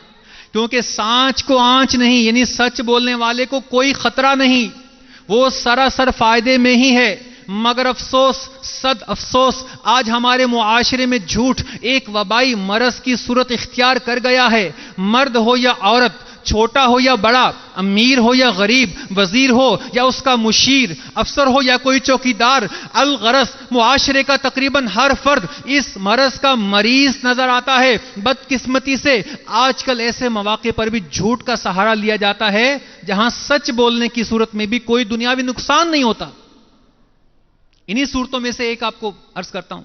کیونکہ سانچ کو آنچ نہیں، یعنی سچ بولنے والے کو کوئی خطرہ نہیں، وہ سراسر فائدے میں ہی ہے۔ مگر افسوس، صد افسوس، آج ہمارے معاشرے میں جھوٹ ایک وبائی مرض کی صورت اختیار کر گیا ہے۔ مرد ہو یا عورت، چھوٹا ہو یا بڑا، امیر ہو یا غریب، وزیر ہو یا اس کا مشیر، افسر ہو یا کوئی چوکیدار، الغرض معاشرے کا تقریباً ہر فرد اس مرض کا مریض نظر آتا ہے۔ بدقسمتی سے آج کل ایسے مواقع پر بھی جھوٹ کا سہارا لیا جاتا ہے جہاں سچ بولنے کی صورت میں بھی کوئی دنیاوی نقصان نہیں ہوتا۔ انہی صورتوں میں سے ایک آپ کو عرض کرتا ہوں،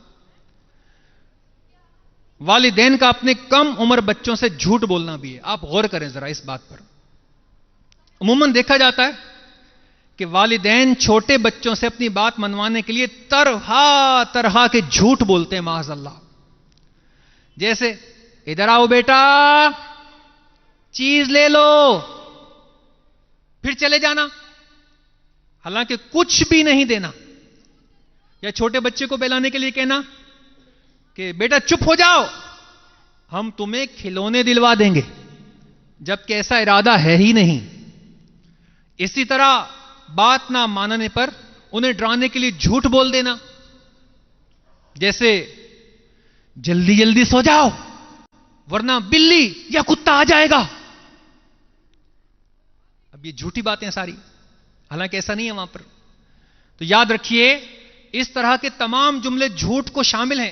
والدین کا اپنے کم عمر بچوں سے جھوٹ بولنا بھی ہے۔ آپ غور کریں ذرا اس بات پر۔ عموماً دیکھا جاتا ہے کہ والدین چھوٹے بچوں سے اپنی بات منوانے کے لیے طرح کے جھوٹ بولتے ہیں، معاذ اللہ۔ جیسے ادھر آؤ بیٹا، چیز لے لو، پھر چلے جانا، حالانکہ کچھ بھی نہیں دینا۔ یا چھوٹے بچے کو بہلانے کے لیے کہنا کہ بیٹا چپ ہو جاؤ، ہم تمہیں کھلونے دلوا دیں گے، جبکہ ایسا ارادہ ہے ہی نہیں۔ اسی طرح بات نہ ماننے پر انہیں ڈرانے کے لیے جھوٹ بول دینا، جیسے جلدی جلدی سو جاؤ ورنہ بلی یا کتا آ جائے گا۔ اب یہ جھوٹی باتیں ساری، حالانکہ ایسا نہیں ہے وہاں پر۔ تو یاد رکھیے اس طرح کے تمام جملے جھوٹ کو شامل ہیں،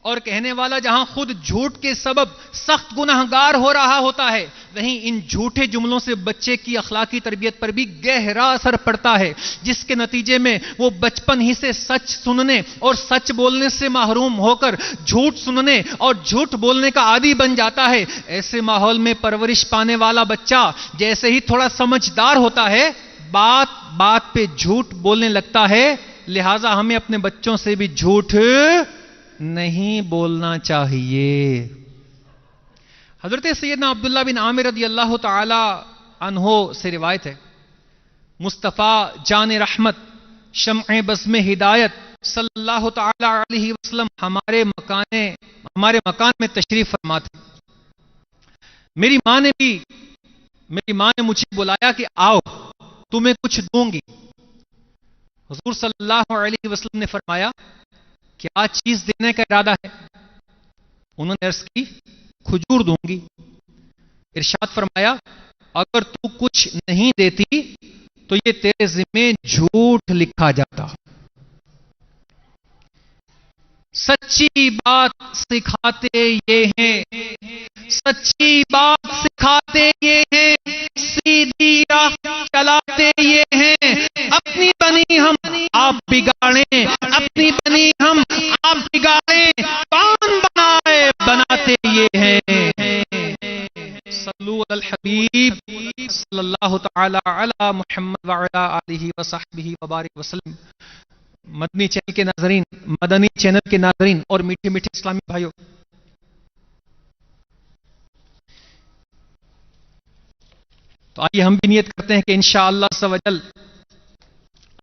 اور کہنے والا جہاں خود جھوٹ کے سبب سخت گناہگار ہو رہا ہوتا ہے، وہیں ان جھوٹے جملوں سے بچے کی اخلاقی تربیت پر بھی گہرا اثر پڑتا ہے، جس کے نتیجے میں وہ بچپن ہی سے سچ سننے اور سچ بولنے سے محروم ہو کر جھوٹ سننے اور جھوٹ بولنے کا عادی بن جاتا ہے۔ ایسے ماحول میں پرورش پانے والا بچہ جیسے ہی تھوڑا سمجھدار ہوتا ہے، بات بات پہ جھوٹ بولنے لگتا ہے۔ لہٰذا ہمیں اپنے بچوں سے بھی جھوٹ نہیں بولنا چاہیے۔ حضرت سیدنا عبداللہ بن عامر رضی اللہ تعالی عنہ سے روایت ہے، مصطفیٰ جان رحمت شمع بزم ہدایت صلی اللہ تعالی علیہ وسلم ہمارے مکان میں تشریف فرما تھے۔ میری ماں نے مجھے بلایا کہ آؤ تمہیں کچھ دوں گی۔ حضور صلی اللہ علیہ وسلم نے فرمایا کیا چیز دینے کا ارادہ ہے؟ انہوں نے عرض کی کھجور دوں گی۔ ارشاد فرمایا اگر تو کچھ نہیں دیتی تو یہ تیرے ذمہ جھوٹ لکھا جاتا۔ سچی بات سکھاتے یہ ہیں، سچی بات سکھاتے یہ ہیں، سیدھی راہ چلاتے یہ ہیں۔ اپنی بنی ہم آپ بگاڑیں، اپنی بنی ہم آپ بگاڑیں، کون بناتے یہ ہیں۔ صلو علی الحبیب صلی اللہ تعالی علی محمد وعلی آلہ وصحبہ وبارک وسلم۔ مدنی چینل کے ناظرین، مدنی چینل کے ناظرین اور میٹھے میٹھے اسلامی بھائیوں، تو آئیے ہم بھی نیت کرتے ہیں کہ انشاءاللہ عز و جل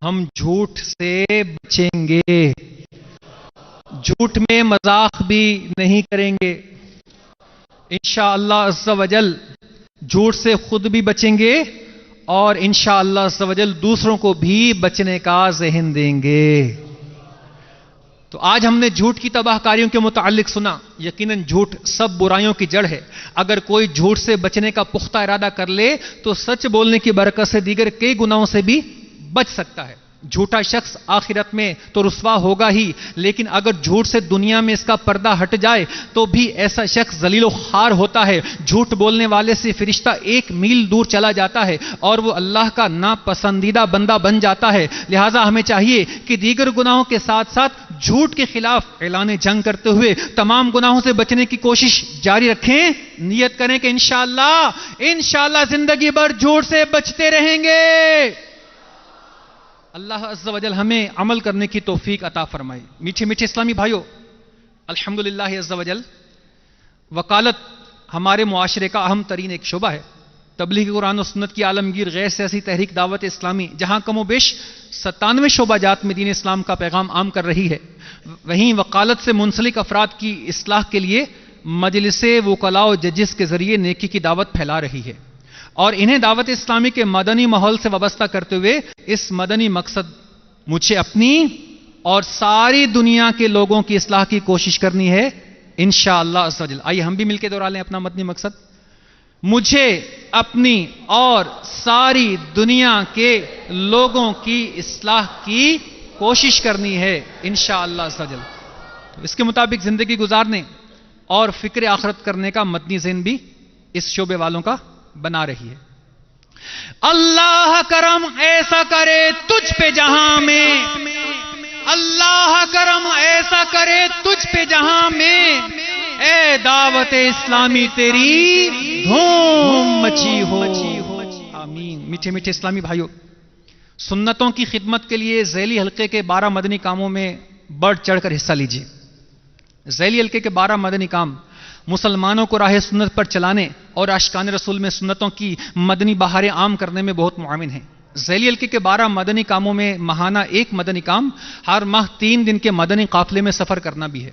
ہم جھوٹ سے بچیں گے، جھوٹ میں مذاق بھی نہیں کریں گے، انشاءاللہ عز و جل جھوٹ سے خود بھی بچیں گے اور انشاءاللہ عز و جل دوسروں کو بھی بچنے کا ذہن دیں گے۔ تو آج ہم نے جھوٹ کی تباہ کاریوں کے متعلق سنا۔ یقیناً جھوٹ سب برائیوں کی جڑ ہے۔ اگر کوئی جھوٹ سے بچنے کا پختہ ارادہ کر لے تو سچ بولنے کی برکت سے دیگر کئی گناہوں سے بھی بچ سکتا ہے۔ جھوٹا شخص آخرت میں تو رسوا ہوگا ہی، لیکن اگر جھوٹ سے دنیا میں اس کا پردہ ہٹ جائے تو بھی ایسا شخص ذلیل و خوار ہوتا ہے۔ جھوٹ بولنے والے سے فرشتہ 1 میل دور چلا جاتا ہے اور وہ اللہ کا ناپسندیدہ بندہ بن جاتا ہے۔ لہٰذا ہمیں چاہیے کہ دیگر گناہوں کے ساتھ ساتھ جھوٹ کے خلاف اعلان جنگ کرتے ہوئے تمام گناہوں سے بچنے کی کوشش جاری رکھیں۔ نیت کریں کہ انشاءاللہ زندگی بھر جھوٹ سے بچتے رہیں گے۔ اللہ عز و جل ہمیں عمل کرنے کی توفیق عطا فرمائے۔ میٹھے میٹھے اسلامی بھائیوں، الحمدللہ عز و جل وکالت ہمارے معاشرے کا اہم ترین ایک شعبہ ہے۔ تبلیغ قرآن و سنت کی عالمگیر غیر سیاسی تحریک دعوت اسلامی جہاں کم و بیش 97 شعبہ جات میں دین اسلام کا پیغام عام کر رہی ہے، وہیں وکالت سے منسلک افراد کی اصلاح کے لیے مجلس وکلاء و ججز کے ذریعے نیکی کی دعوت پھیلا رہی ہے، اور انہیں دعوت اسلامی کے مدنی ماحول سے وابستہ کرتے ہوئے اس مدنی مقصد مجھے اپنی اور ساری دنیا کے لوگوں کی اصلاح کی کوشش کرنی ہے انشاءاللہ عز و جل۔ آئیے ہم بھی مل کے دہرا لیں اپنا مدنی مقصد۔ مجھے اپنی اور ساری دنیا کے لوگوں کی اصلاح کی کوشش کرنی ہے انشاءاللہ عز و جل۔ تو اس کے مطابق زندگی گزارنے اور فکر آخرت کرنے کا مدنی ذہن بھی اس شعبے والوں کا بنا رہی ہے۔ اللہ کرم ایسا کرے تجھ پہ جہاں میں، اللہ کرم ایسا کرے تجھ پہ جہاں میں، اے دعوت اسلامی تیری دھوم مچی ہو، آمین۔ میٹھے میٹھے اسلامی بھائیوں، سنتوں کی خدمت کے لیے ذیلی حلقے کے 12 مدنی کاموں میں بڑھ چڑھ کر حصہ لیجیے۔ ذیلی حلقے کے 12 مدنی کام مسلمانوں کو راہ سنت پر چلانے اور عاشقان رسول میں سنتوں کی مدنی بہاریں عام کرنے میں بہت معاون ہیں۔ ذیلی حلقے کے 12 مدنی کاموں میں ماہانہ 1 مدنی کام، ہر ماہ 3 دن کے مدنی قافلے میں سفر کرنا بھی ہے۔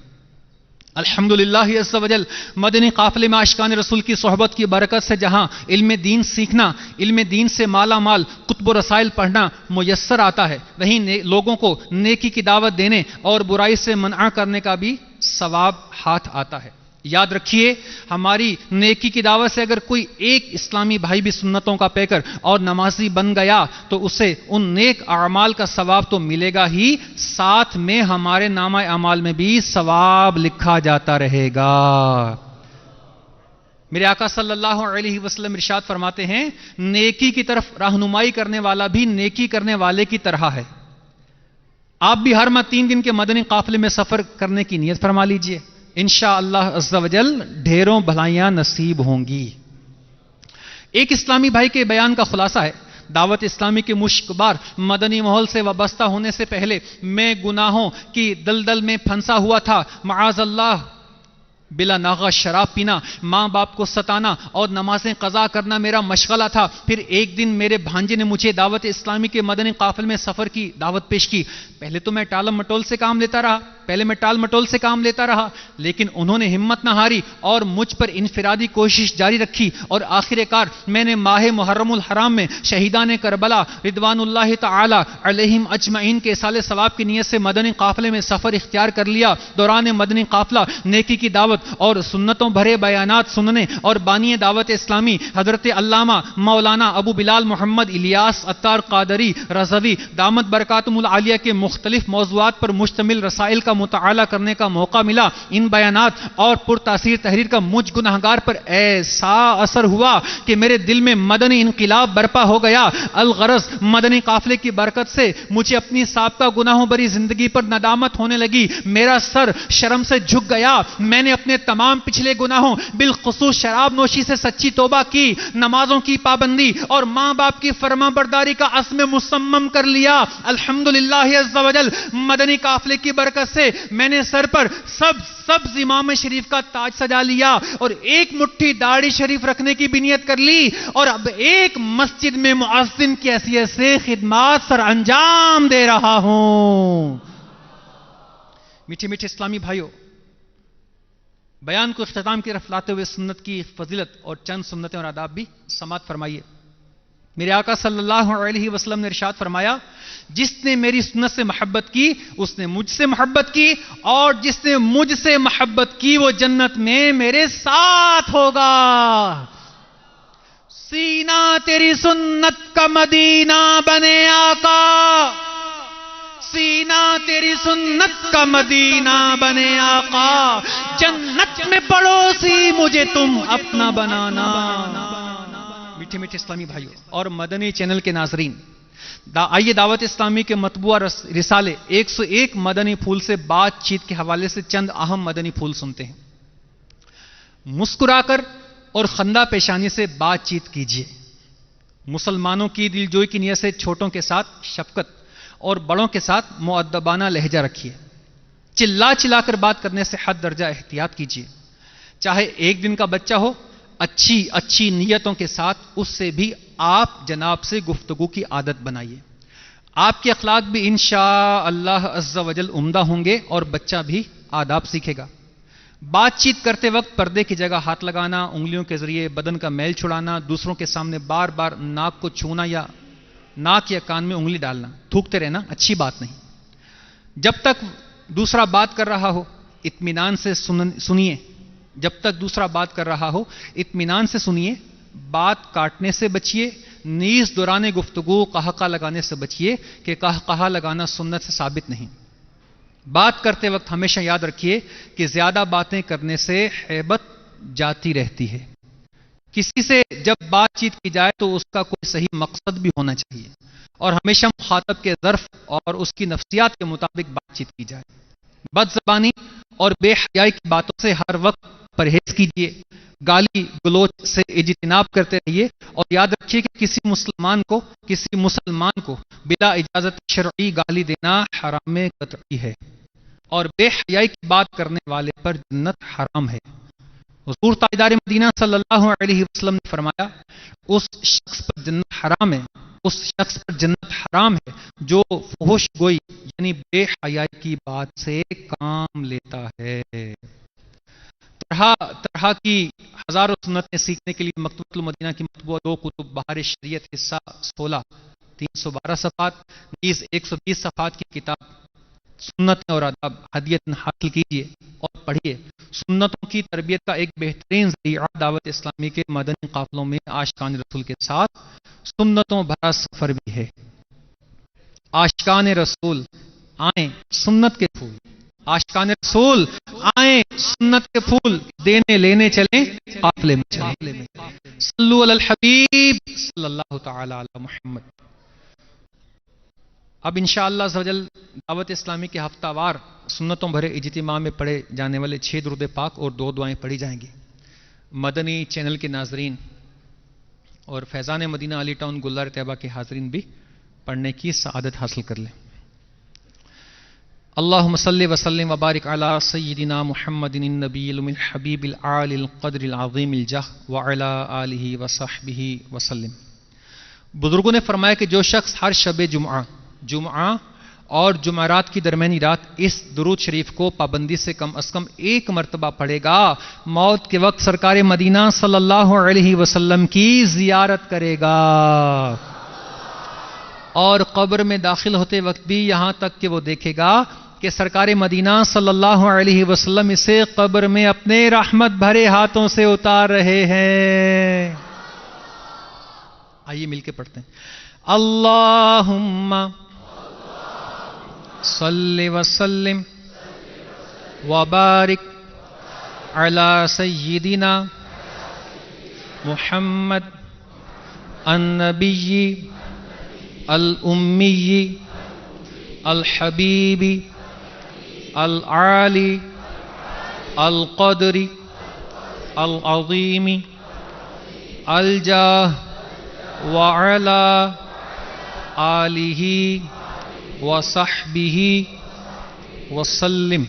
الحمدللہ عز و جل مدنی قافلے میں عاشقان رسول کی صحبت کی برکت سے جہاں علم دین سیکھنا، علم دین سے مالا مال کتب و رسائل پڑھنا میسر آتا ہے، وہیں لوگوں کو نیکی کی دعوت دینے اور برائی سے منع کرنے کا بھی ثواب ہاتھ آتا ہے۔ یاد رکھیے ہماری نیکی کی دعوت سے اگر کوئی ایک اسلامی بھائی بھی سنتوں کا پیکر اور نمازی بن گیا تو اسے ان نیک اعمال کا ثواب تو ملے گا ہی، ساتھ میں ہمارے نامہ اعمال میں بھی ثواب لکھا جاتا رہے گا۔ میرے آقا صلی اللہ علیہ وسلم ارشاد فرماتے ہیں نیکی کی طرف رہنمائی کرنے والا بھی نیکی کرنے والے کی طرح ہے۔ آپ بھی ہر ماہ 3 دن کے مدنی قافلے میں سفر کرنے کی نیت فرما لیجئے، انشاءاللہ عز و جل ڈھیروں بھلائیاں نصیب ہوں گی۔ ایک اسلامی بھائی کے بیان کا خلاصہ ہے، دعوت اسلامی کے مشکبار مدنی ماحول سے وابستہ ہونے سے پہلے میں گناہوں کی دلدل میں پھنسا ہوا تھا، معاذ اللہ بلا ناغہ شراب پینا، ماں باپ کو ستانا اور نمازیں قضا کرنا میرا مشغلہ تھا۔ پھر ایک دن میرے بھانجے نے مجھے دعوت اسلامی کے مدنی قافلے میں سفر کی دعوت پیش کی۔ پہلے تو میں ٹال مٹول سے کام لیتا رہا، لیکن انہوں نے ہمت نہ ہاری اور مجھ پر انفرادی کوشش جاری رکھی، اور آخر کار میں نے ماہ محرم الحرام میں شہیدان کربلا رضوان اللہ تعالی علیہم اجمعین کے اصال ثواب کی نیت سے مدنی قافلے میں سفر اختیار کر لیا۔ دوران مدنی قافلہ نیکی کی دعوت اور سنتوں بھرے بیانات سننے اور بانی دعوت اسلامی حضرت علامہ مولانا ابو بلال محمد الیاس عطار قادری رضوی دامت برکاتہم العالیہ کے مختلف موضوعات پر مشتمل رسائل کا مطالعہ کرنے کا موقع ملا۔ ان بیانات اور پرتاثیر تحریر کا مجھ گنہگار پر ایسا اثر ہوا کہ میرے دل میں مدنی انقلاب برپا ہو گیا۔ الغرض مدنی قافلے کی برکت سے مجھے اپنی سابقہ گناہوں بری زندگی پر ندامت ہونے لگی، میرا سر شرم سے جھک گیا۔ میں نے اپنے تمام پچھلے گناہوں بالخصوص شراب نوشی سے سچی توبہ کی، نمازوں کی پابندی اور ماں باپ کی فرما برداری کا عزم مصمم کر لیا۔ الحمدللہ عز و جل مدنی قافلے کی برکت سے میں نے سر پر سبز امام شریف کا تاج سجا لیا اور ایک مٹھی داڑھی شریف رکھنے کی بھی نیت کر لی، اور اب ایک مسجد میں مؤذن کی حیثیت سے خدمات سر انجام دے رہا ہوں۔ میٹھے میٹھے اسلامی بھائیوں، بیان کو اختتام کی طرف لاتے ہوئے سنت کی فضیلت اور چند سنتیں اور آداب بھی سماعت فرمائیے۔ میرے آقا صلی اللہ علیہ وسلم نے ارشاد فرمایا جس نے میری سنت سے محبت کی اس نے مجھ سے محبت کی، اور جس نے مجھ سے محبت کی وہ جنت میں میرے ساتھ ہوگا۔ سینہ تیری سنت کا مدینہ بنے آقا، سینہ تیری سنت کا مدینہ بنے آقا، جنت میں پڑوسی مجھے تم اپنا بنانا۔ میٹھے میٹھے اسلامی بھائیوں اور مدنی چینل کے ناظرین، آئیے دعوت اسلامی کے مطبوعہ رسالے 101 مدنی پھول سے بات چیت کے حوالے سے چند اہم مدنی پھول سنتے ہیں۔ مسکرا کر اور خندہ پیشانی سے بات چیت کیجیے۔ مسلمانوں کی دلجوئی کی نیت سے چھوٹوں کے ساتھ شفقت اور بڑوں کے ساتھ مؤدبانہ لہجہ رکھیے۔ چلا کر بات کرنے سے حد درجہ احتیاط کیجیے۔ چاہے ایک دن کا بچہ ہو، اچھی نیتوں کے ساتھ اس سے بھی آپ جناب سے گفتگو کی عادت بنائیے۔ آپ کے اخلاق بھی انشاءاللہ عز و جل عمدہ ہوں گے اور بچہ بھی آداب سیکھے گا۔ بات چیت کرتے وقت پردے کی جگہ ہاتھ لگانا، انگلیوں کے ذریعے بدن کا میل چھڑانا، دوسروں کے سامنے بار بار ناک کو چھونا یا ناک یا کان میں انگلی ڈالنا، تھوکتے رہنا اچھی بات نہیں۔ جب تک دوسرا بات کر رہا ہو اطمینان سے سنیے، جب تک دوسرا بات کر رہا ہو اطمینان سے سنیے، بات کاٹنے سے بچیے، نیز دوران گفتگو قہقہ لگانے سے بچیے کہ قہقہ لگانا سنت سے ثابت نہیں۔ بات کرتے وقت ہمیشہ یاد رکھیے کہ زیادہ باتیں کرنے سے ہیبت جاتی رہتی ہے۔ کسی سے جب بات چیت کی جائے تو اس کا کوئی صحیح مقصد بھی ہونا چاہیے، اور ہمیشہ مخاطب کے ظرف اور اس کی نفسیات کے مطابق بات چیت کی جائے۔ بد زبانی اور بے حیائی کی باتوں سے ہر وقت پرہیز کیجیے۔ گالی گلوچ سے اجتناب کرتے رہیے، اور یاد رکھیے کہ کسی مسلمان کو بلا اجازت شرعی گالی دینا حرام قطعی ہے، اور بے حیائی کی بات کرنے والے پر جنت حرام ہے۔ حضور تاجدار مدینہ صلی اللہ علیہ وسلم نے فرمایا اس شخص پر جنت حرام ہے جو فحش گوئی یعنی بے حیائی کی بات سے کام لیتا ہے۔ طرح کی ہزاروں سنتیں سیکھنے کے لیے مکتبۃ المدینہ کی مطبوعہ 2 کتب بہار شریعت حصہ 16 312 صفحات نیز 120 صفحات کی کتاب سنتیں اور آداب ہدیۃ حاصل کیجیے، اور پڑھیے. سنتوں کی تربیت کا ایک بہترین ذریعہ دعوت اسلامی کے مدنی قافلوں میں عاشقان رسول کے ساتھ سنتوں بھرا سفر بھی ہے. عاشقان رسول آئیں سنت کے پھول، عاشقان رسول آئیں سنت کے پھول دینے لینے چلیں قافلے میں چلیں. صلو علی الحبیب صلی اللہ تعالی علی محمد. اب انشاءاللہ عزوجل دعوت اسلامی کے ہفتہ وار سنتوں بھرے اجتماع میں پڑھے جانے والے 6 درود پاک اور 2 دعائیں پڑھی جائیں گی. مدنی چینل کے ناظرین اور فیضان مدینہ علی ٹاؤن گلزار طیبہ کے حاضرین بھی پڑھنے کی سعادت حاصل کر لیں. اللہم صلی وسلم وبارک علی سیدنا محمد النبی الحبیب العالی القدر العظیم الجاہ وعلی آلہ وصحبہ وسلم. بزرگوں نے فرمایا کہ جو شخص ہر شب جمعہ اور جمعرات کی درمیانی رات اس درود شریف کو پابندی سے کم از کم 1 مرتبہ پڑھے گا، موت کے وقت سرکار مدینہ صلی اللہ علیہ وسلم کی زیارت کرے گا، اور قبر میں داخل ہوتے وقت بھی یہاں تک کہ وہ دیکھے گا کہ سرکار مدینہ صلی اللہ علیہ وسلم اسے قبر میں اپنے رحمت بھرے ہاتھوں سے اتار رہے ہیں. آئیے مل کے پڑھتے ہیں. اللہم صلی وسلم وبارک علی سیدنا محمد النبی الامی الحبیب العالی القدر العظیم الجاہ وعلی آلہ وصحبہ وسلم.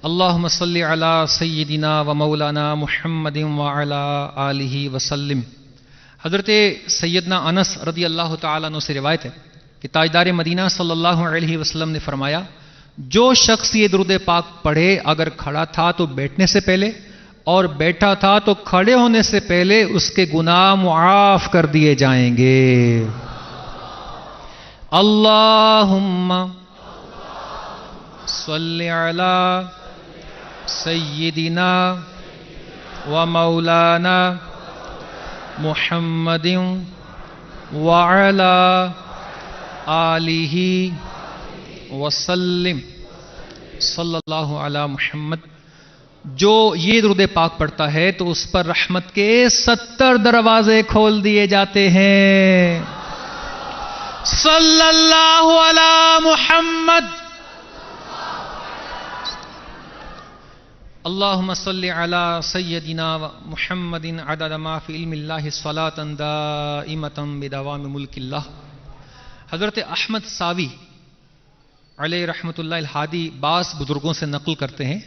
اللہم صلی علی سیدنا و مولانا محمد وعلی آلہ وسلم. حضرت سیدنا انس رضی اللہ تعالیٰ عنہ سے روایت ہے کہ تاجدار مدینہ صلی اللہ علیہ وسلم نے فرمایا، جو شخص یہ درود پاک پڑھے اگر کھڑا تھا تو بیٹھنے سے پہلے اور بیٹھا تھا تو کھڑے ہونے سے پہلے اس کے گناہ معاف کر دیے جائیں گے. اللہم صلی علی سیدنا و مولانا محمد وعلی آلہ وسلم. صلی اللہ علی محمد. جو یہ درود پاک پڑھتا ہے تو اس پر رحمت کے 70 دروازے کھول دیے جاتے ہیں. صلی اللہ علی محمد. اللہم صلی علی سیدنا محمد عدد ما فی علم اللہ صلاة دائمتا بدوام ملک اللہ. حضرت احمد ساوی علیہ رحمت اللہ الہادی بعض بزرگوں سے نقل کرتے ہیں،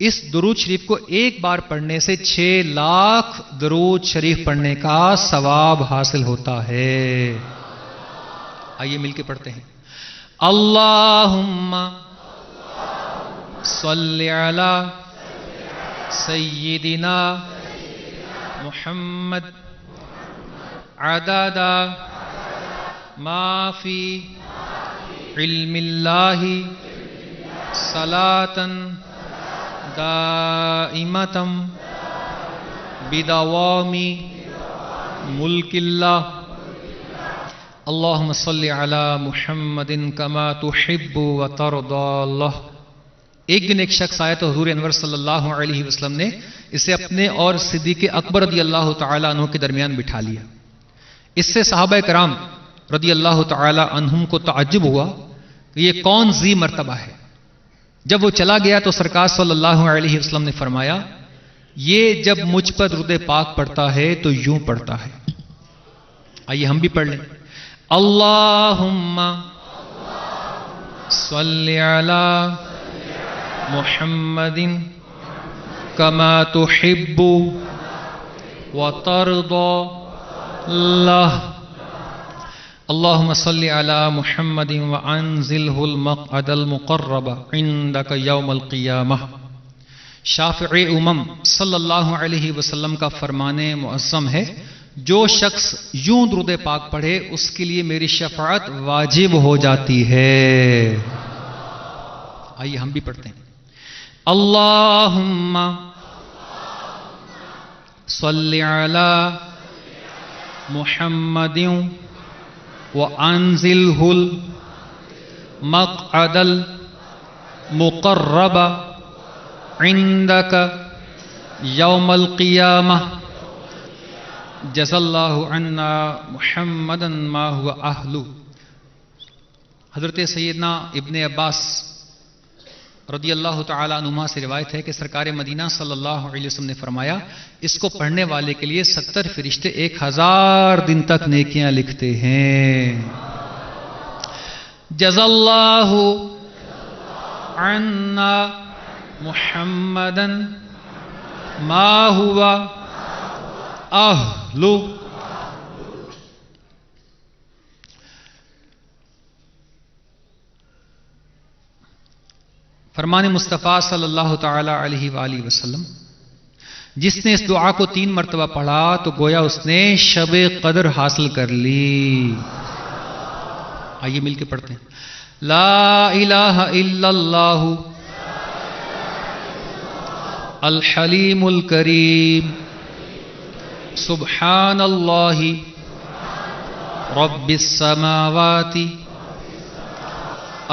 اس درود شریف کو ایک بار پڑھنے سے 6 لاکھ درود شریف پڑھنے کا ثواب حاصل ہوتا ہے. آئیے مل کے پڑھتے ہیں. اللہم صلی علی سیدنا محمد عدد ما فی علم اللہ صلاۃ دائمۃ بدوام ملک اللہ. اللہم صلی علی محمد کما تحب و ترضی اللہ. ایک دن ایک شخص آیا تو حضور انور صلی اللہ علیہ وسلم نے اسے اپنے اور صدیق اکبر رضی اللہ تعالیٰ عنہ کے درمیان بٹھا لیا. اس سے صحابہ کرام رضی اللہ تعالیٰ عنہم کو تعجب ہوا کہ یہ کون ذی مرتبہ ہے. جب وہ چلا گیا تو سرکار صلی اللہ علیہ وسلم نے فرمایا، یہ جب مجھ پر درود پاک پڑھتا ہے تو یوں پڑھتا ہے. آئیے ہم بھی پڑھ لیں. اللہم صلی علی محمد کما تحب و ترضی اللہ. اللہم صلی علی محمد وانزلہ المقعد المقرب عندک یوم القیامہ. شافع امم صلی اللہ علیہ وسلم کا فرمان معظم ہے، جو شخص یوں درود پاک پڑھے اس کے لیے میری شفاعت واجب ہو جاتی ہے. آئیے ہم بھی پڑھتے ہیں. اللہم صلی علی محمد وانزلہ المقعد المقرب عندک یوم القیامہ جزا اللہ عنا محمدا ما هو اہلہ۔ حضرت سیدنا ابن عباس رضی اللہ تعالیٰ عنہما سے روایت ہے کہ سرکار مدینہ صلی اللہ علیہ وسلم نے فرمایا اس کو پڑھنے والے کے لیے 70 فرشتے 1000 دن تک نیکیاں لکھتے ہیں۔ جزا اللہ عنا محمدا ما هو اہلہ۔ فرمان مصطفیٰ صلی اللہ تعالی علیہ وآلہ وسلم، جس نے اس دعا کو 3 مرتبہ پڑھا تو گویا اس نے شب قدر حاصل کر لی۔ آئیے مل کے پڑھتے ہیں۔ لا الہ الا اللہ الحلیم الکریم سبحان اللہ رب السماوات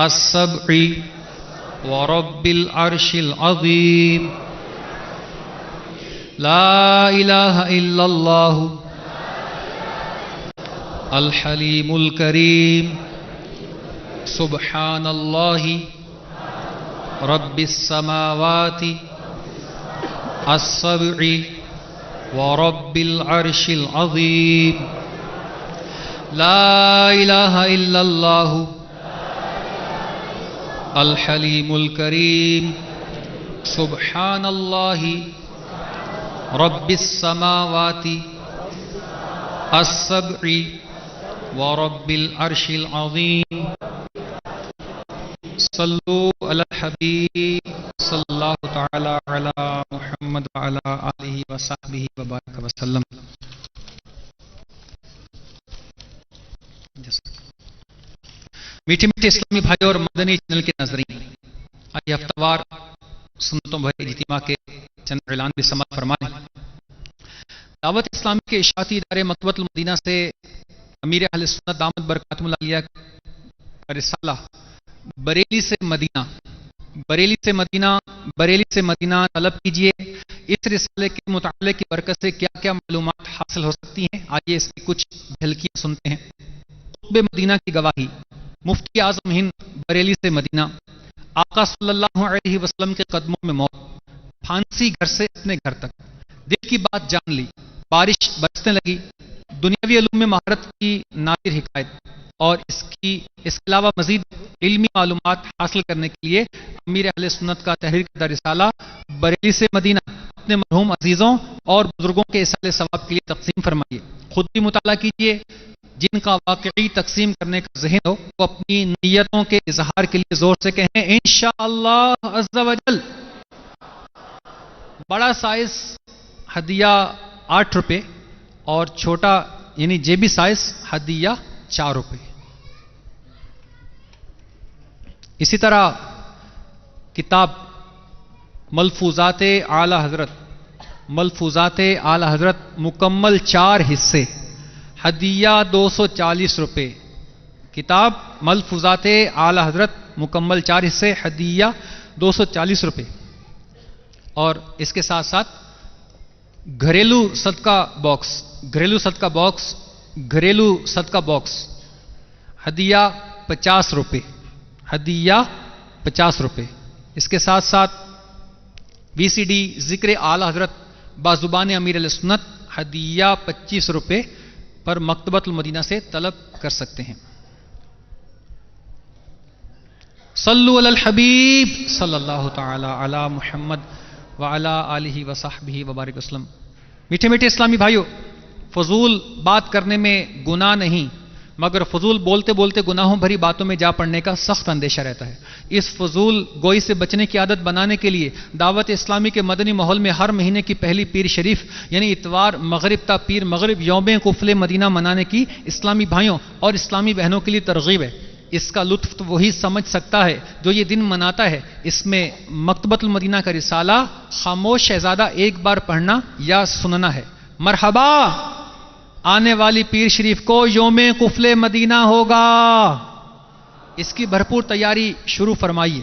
السبع ورب العرش العظیم لا الہ الا اللہ الحلیم الکریم سبحان اللہ رب السماوات السبع ورب العرش العظیم لا الہ الا اللہ الحلیم الکریم سبحان اللہ رب السماوات السبع ورب العرش العظیم۔ صلو علی الحبیب صلی اللہ تعالی علی محمد وعلی آلہ وصحبہ وبارک وسلم۔ میٹھے میٹھے اسلامی بھائی اور مدنی چینل کے ناظرین، آئیے ہفتہ وار سنتوں بھرے اجتماع کے چند اعلان بھی سماعت فرمائیں۔ دعوت اسلامی کے اشاعتی ادارے مکتبۃ المدینہ سے امیر اہل سنت دامت برکاتہم العالیہ کا رسالہ بریلی سے مدینہ طلب کیجئے۔ اس رسالے کے مطالعے کی برکت سے کیا کیا معلومات حاصل ہو سکتی ہیں، آئیے اس کی کچھ جھلکیاں سنتے ہیں۔ خطبہ مدینہ کی گواہی، مفتی اعظم ہند بریلی سے مدینہ، آقا صلی اللہ علیہ وسلم کے قدموں میں موت، پھانسی گھر سے اپنے گھر تک، دل کی بات جان لی، بارش برسنے لگی، دنیاوی علوم میں مہارت کی نادر حکایت، اور اس کے علاوہ مزید علمی معلومات حاصل کرنے کے لیے امیر اہل سنت کا تحریر کردہ رسالہ بریلی سے مدینہ اپنے مرحوم عزیزوں اور بزرگوں کے ایصال ثواب کے لیے تقسیم فرمائیے۔ خود بھی مطالعہ کیجیے۔ جن کا واقعی تقسیم کرنے کا ذہن ہو وہ اپنی نیتوں کے اظہار کے لیے زور سے کہیں انشاءاللہ عز و جل۔ بڑا سائز ہدیہ 8 روپے اور چھوٹا یعنی جیبی سائز ہدیہ 4 روپے۔ اسی طرح کتاب ملفوظات اعلی حضرت مکمل 4 حصے، ہدیہ 240 روپے۔ کتاب ملفوظات اعلی حضرت مکمل 4 حصے، ہدیہ 240 روپے۔ اور اس کے ساتھ ساتھ گھریلو صدقہ باکس ہدیہ 50 روپے، اس کے ساتھ ساتھ VCD ذکر اعلی حضرت بازبان امیر علیہ سنت ہدیہ 25 روپے پر مکتبۃ المدینہ سے طلب کر سکتے ہیں۔ صلو علی الحبیب صلی اللہ تعالی علی محمد وعلی آلہ وصحبہ وبارک وسلم۔ میٹھے میٹھے اسلامی بھائیوں، فضول بات کرنے میں گناہ نہیں، مگر فضول بولتے بولتے گناہوں بھری باتوں میں جا پڑنے کا سخت اندیشہ رہتا ہے۔ اس فضول گوئی سے بچنے کی عادت بنانے کے لیے دعوت اسلامی کے مدنی ماحول میں ہر مہینے کی پہلی پیر شریف یعنی اتوار مغرب تا پیر مغرب یوم قفل مدینہ منانے کی اسلامی بھائیوں اور اسلامی بہنوں کے لیے ترغیب ہے۔ اس کا لطف تو وہی سمجھ سکتا ہے جو یہ دن مناتا ہے. اس میں مکتبۃ المدینہ کا رسالہ خاموش شہزادہ ایک بار پڑھنا یا سننا ہے. مرحبا، آنے والی پیر شریف کو یوم قفل مدینہ ہوگا، اس کی بھرپور تیاری شروع فرمائیے.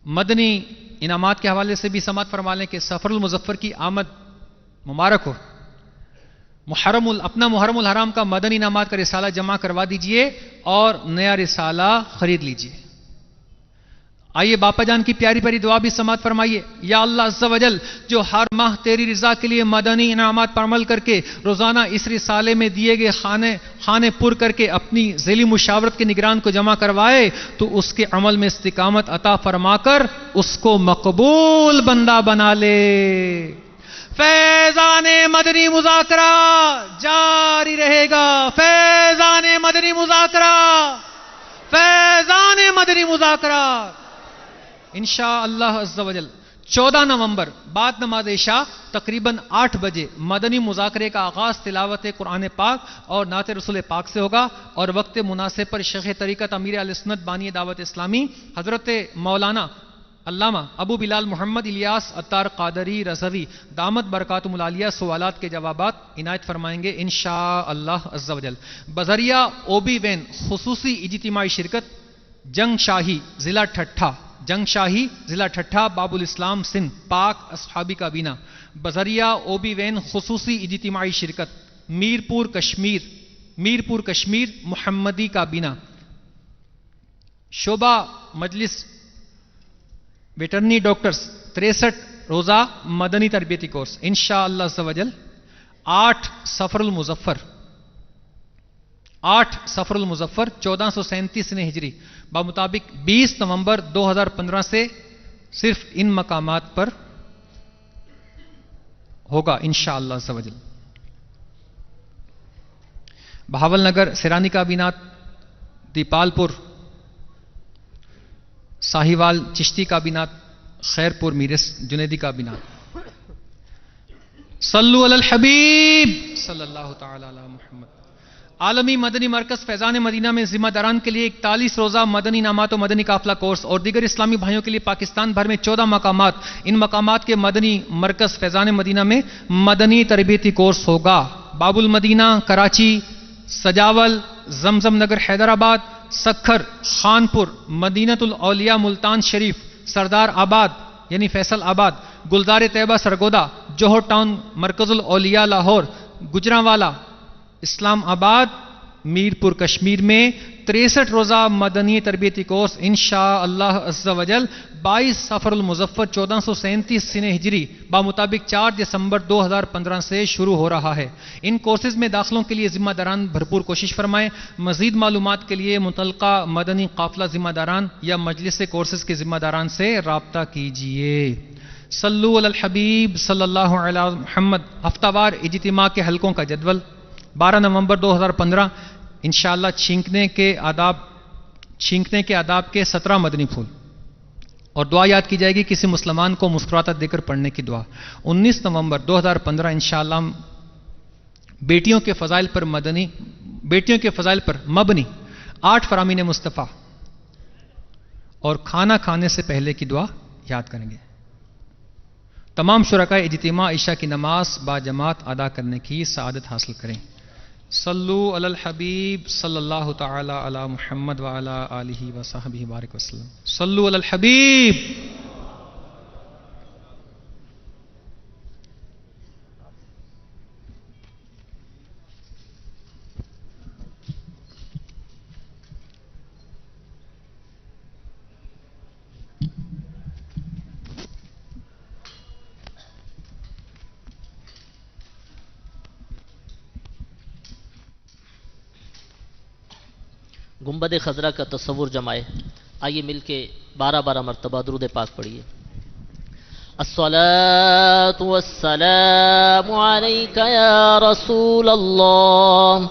مدنی انعامات کے حوالے سے بھی سماعت فرما لیں کہ سفر المظفر کی آمد مبارک ہو. اپنا محرم الحرام کا مدنی انعامات کا رسالہ جمع کروا دیجئے اور نیا رسالہ خرید لیجئے. آئیے باپا جان کی پیاری پیاری دعا بھی سماعت فرمائیے. یا اللہ عز و جل، جو ہر ماہ تیری رضا کے لیے مدنی انعامات پر عمل کر کے روزانہ اس رسالے میں دیے گئے خانے پر کر کے اپنی ذیلی مشاورت کے نگران کو جمع کروائے، تو اس کے عمل میں استقامت عطا فرما کر اس کو مقبول بندہ بنا لے. فیضان مدنی مذاکرہ جاری رہے گا. فیضان مدنی مذاکرہ، فیضان مدنی مذاکرہ انشاءاللہ عز و جل. 14 نومبر بعد نماز عشاء تقریباً 8 بجے مدنی مذاکرے کا آغاز تلاوت قرآن پاک اور نعت رسول پاک سے ہوگا، اور وقت مناسب پر شیخ طریقت امیر اہل سنت بانی دعوت اسلامی حضرت مولانا علامہ ابو بلال محمد الیاس عطار قادری رضوی دامت برکاتہم العالیہ سوالات کے جوابات عنایت فرمائیں گے انشاءاللہ عز و جل. بذریعہ اوبی وین خصوصی اجتماعی شرکت جنگ شاہی ضلع ٹھٹھہ باب الاسلام سندھ پاک اصحابی کابینہ. بذریعہ اوبی وین خصوصی اجتماعی شرکت میرپور کشمیر محمدی کابینہ. شعبہ مجلس ویٹرنی ڈاکٹرز 63 روزہ مدنی تربیتی کورس انشاءاللہ عز و جل. 8 سفر المظفر 1437 ہجری بمطابق 20 نومبر 2015 سے صرف ان مقامات پر ہوگا انشاءاللہ عز و جل. بہاول نگر سیرانی کابینات، دیپال پور ساہیوال چشتی کابینات، خیر پور میرس جنیدی کابینات. صلو علی الحبیب صلی اللہ تعالی علی محمد. عالمی مدنی مرکز فیضان مدینہ میں ذمہ داران کے لیے 41 روزہ مدنی انعامات و مدنی قافلہ کورس اور دیگر اسلامی بھائیوں کے لیے پاکستان بھر میں 14 مقامات. ان مقامات کے مدنی مرکز فیضان مدینہ میں مدنی تربیتی کورس ہوگا. باب المدینہ کراچی، سجاول زمزم نگر حیدرآباد، سکھر خانپور، مدینۃ الاولیاء ملتان شریف، سردار آباد یعنی فیصل آباد، گلزار طیبہ سرگودا، جوہر ٹاؤن مرکز الاولیاء لاہور، گجرانوالا اسلام آباد میرپور کشمیر میں 63 روزہ مدنی تربیتی کورس انشاءاللہ عز و جل 22 سفر المظفر 1437 سنہ ہجری بمطابق 4 دسمبر 2015 سے شروع ہو رہا ہے. ان کورسز میں داخلوں کے لیے ذمہ داران بھرپور کوشش فرمائیں. مزید معلومات کے لیے متعلقہ مدنی قافلہ ذمہ داران یا مجلس کورسز کے ذمہ داران سے رابطہ کیجیے. صلو علی الحبیب صلی اللہ علی محمد. ہفتہ وار اجتماع کے حلقوں کا جدول 12 نومبر 2015 انشاءاللہ چھینکنے کے آداب کے 17 مدنی پھول اور دعا یاد کی جائے گی کسی مسلمان کو مسکراتا دے کر پڑھنے کی دعا. 19 نومبر 2015 انشاءاللہ بیٹیوں کے فضائل پر مبنی 8 فرامین مصطفیٰ اور کھانا کھانے سے پہلے کی دعا یاد کریں گے. تمام شرکائے اجتماع عشاء کی نماز با جماعت ادا کرنے کی سعادت حاصل کریں. صلو علی الحبیب صلی اللہ تعالی علی محمد وعلی آلہ وصحبہ بارک وسلم. صلو علی الحبیب.
گنبد خضرا کا تصور جمائے. آئیے مل کے 12 مرتبہ درود پاک پڑھیے. الصلاة والسلام عليك يا رسول الله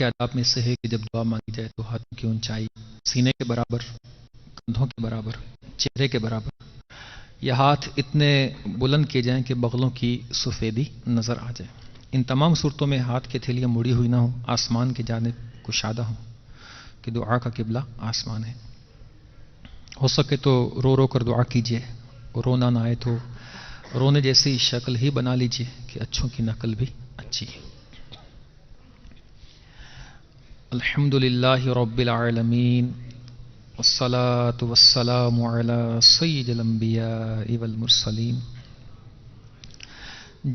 کے آداب میں سے ہے کہ جب دعا مانگی جائے تو ہاتھوں کی اونچائی سینے کے برابر، کندھوں کے برابر، چہرے کے برابر، یہ ہاتھ اتنے بلند کیے جائیں کہ بغلوں کی سفیدی نظر آ جائے۔ ان تمام صورتوں میں ہاتھ کی ہتھیلیاں مڑی ہوئی نہ ہوں، آسمان کی جانب کشادہ ہوں کہ دعا کا قبلہ آسمان ہے۔ ہو سکے تو رو رو کر دعا کیجیے، اور رونا نہ آئے تو رونے جیسی شکل ہی بنا لیجیے کہ اچھوں کی نقل بھی اچھی ہے۔ الحمدللہ رب العالمین والصلاة والسلام علی سید الانبیاء والمرسلین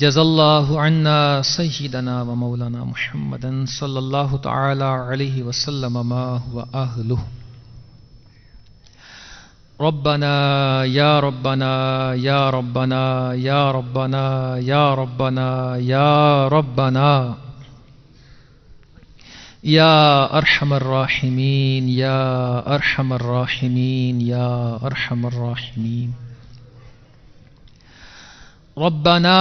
جزا اللہ عنا سیدنا و مولانا محمد صلی اللہ تعالی علیہ وسلم ما هو اہلہ۔ ربنا یا ربنا یا ربنا یا ربنا یا ربنا یا ربنا یا ارحم الراحمین یا ارحم الراحمین یا ارحم الراحمین۔ ربنا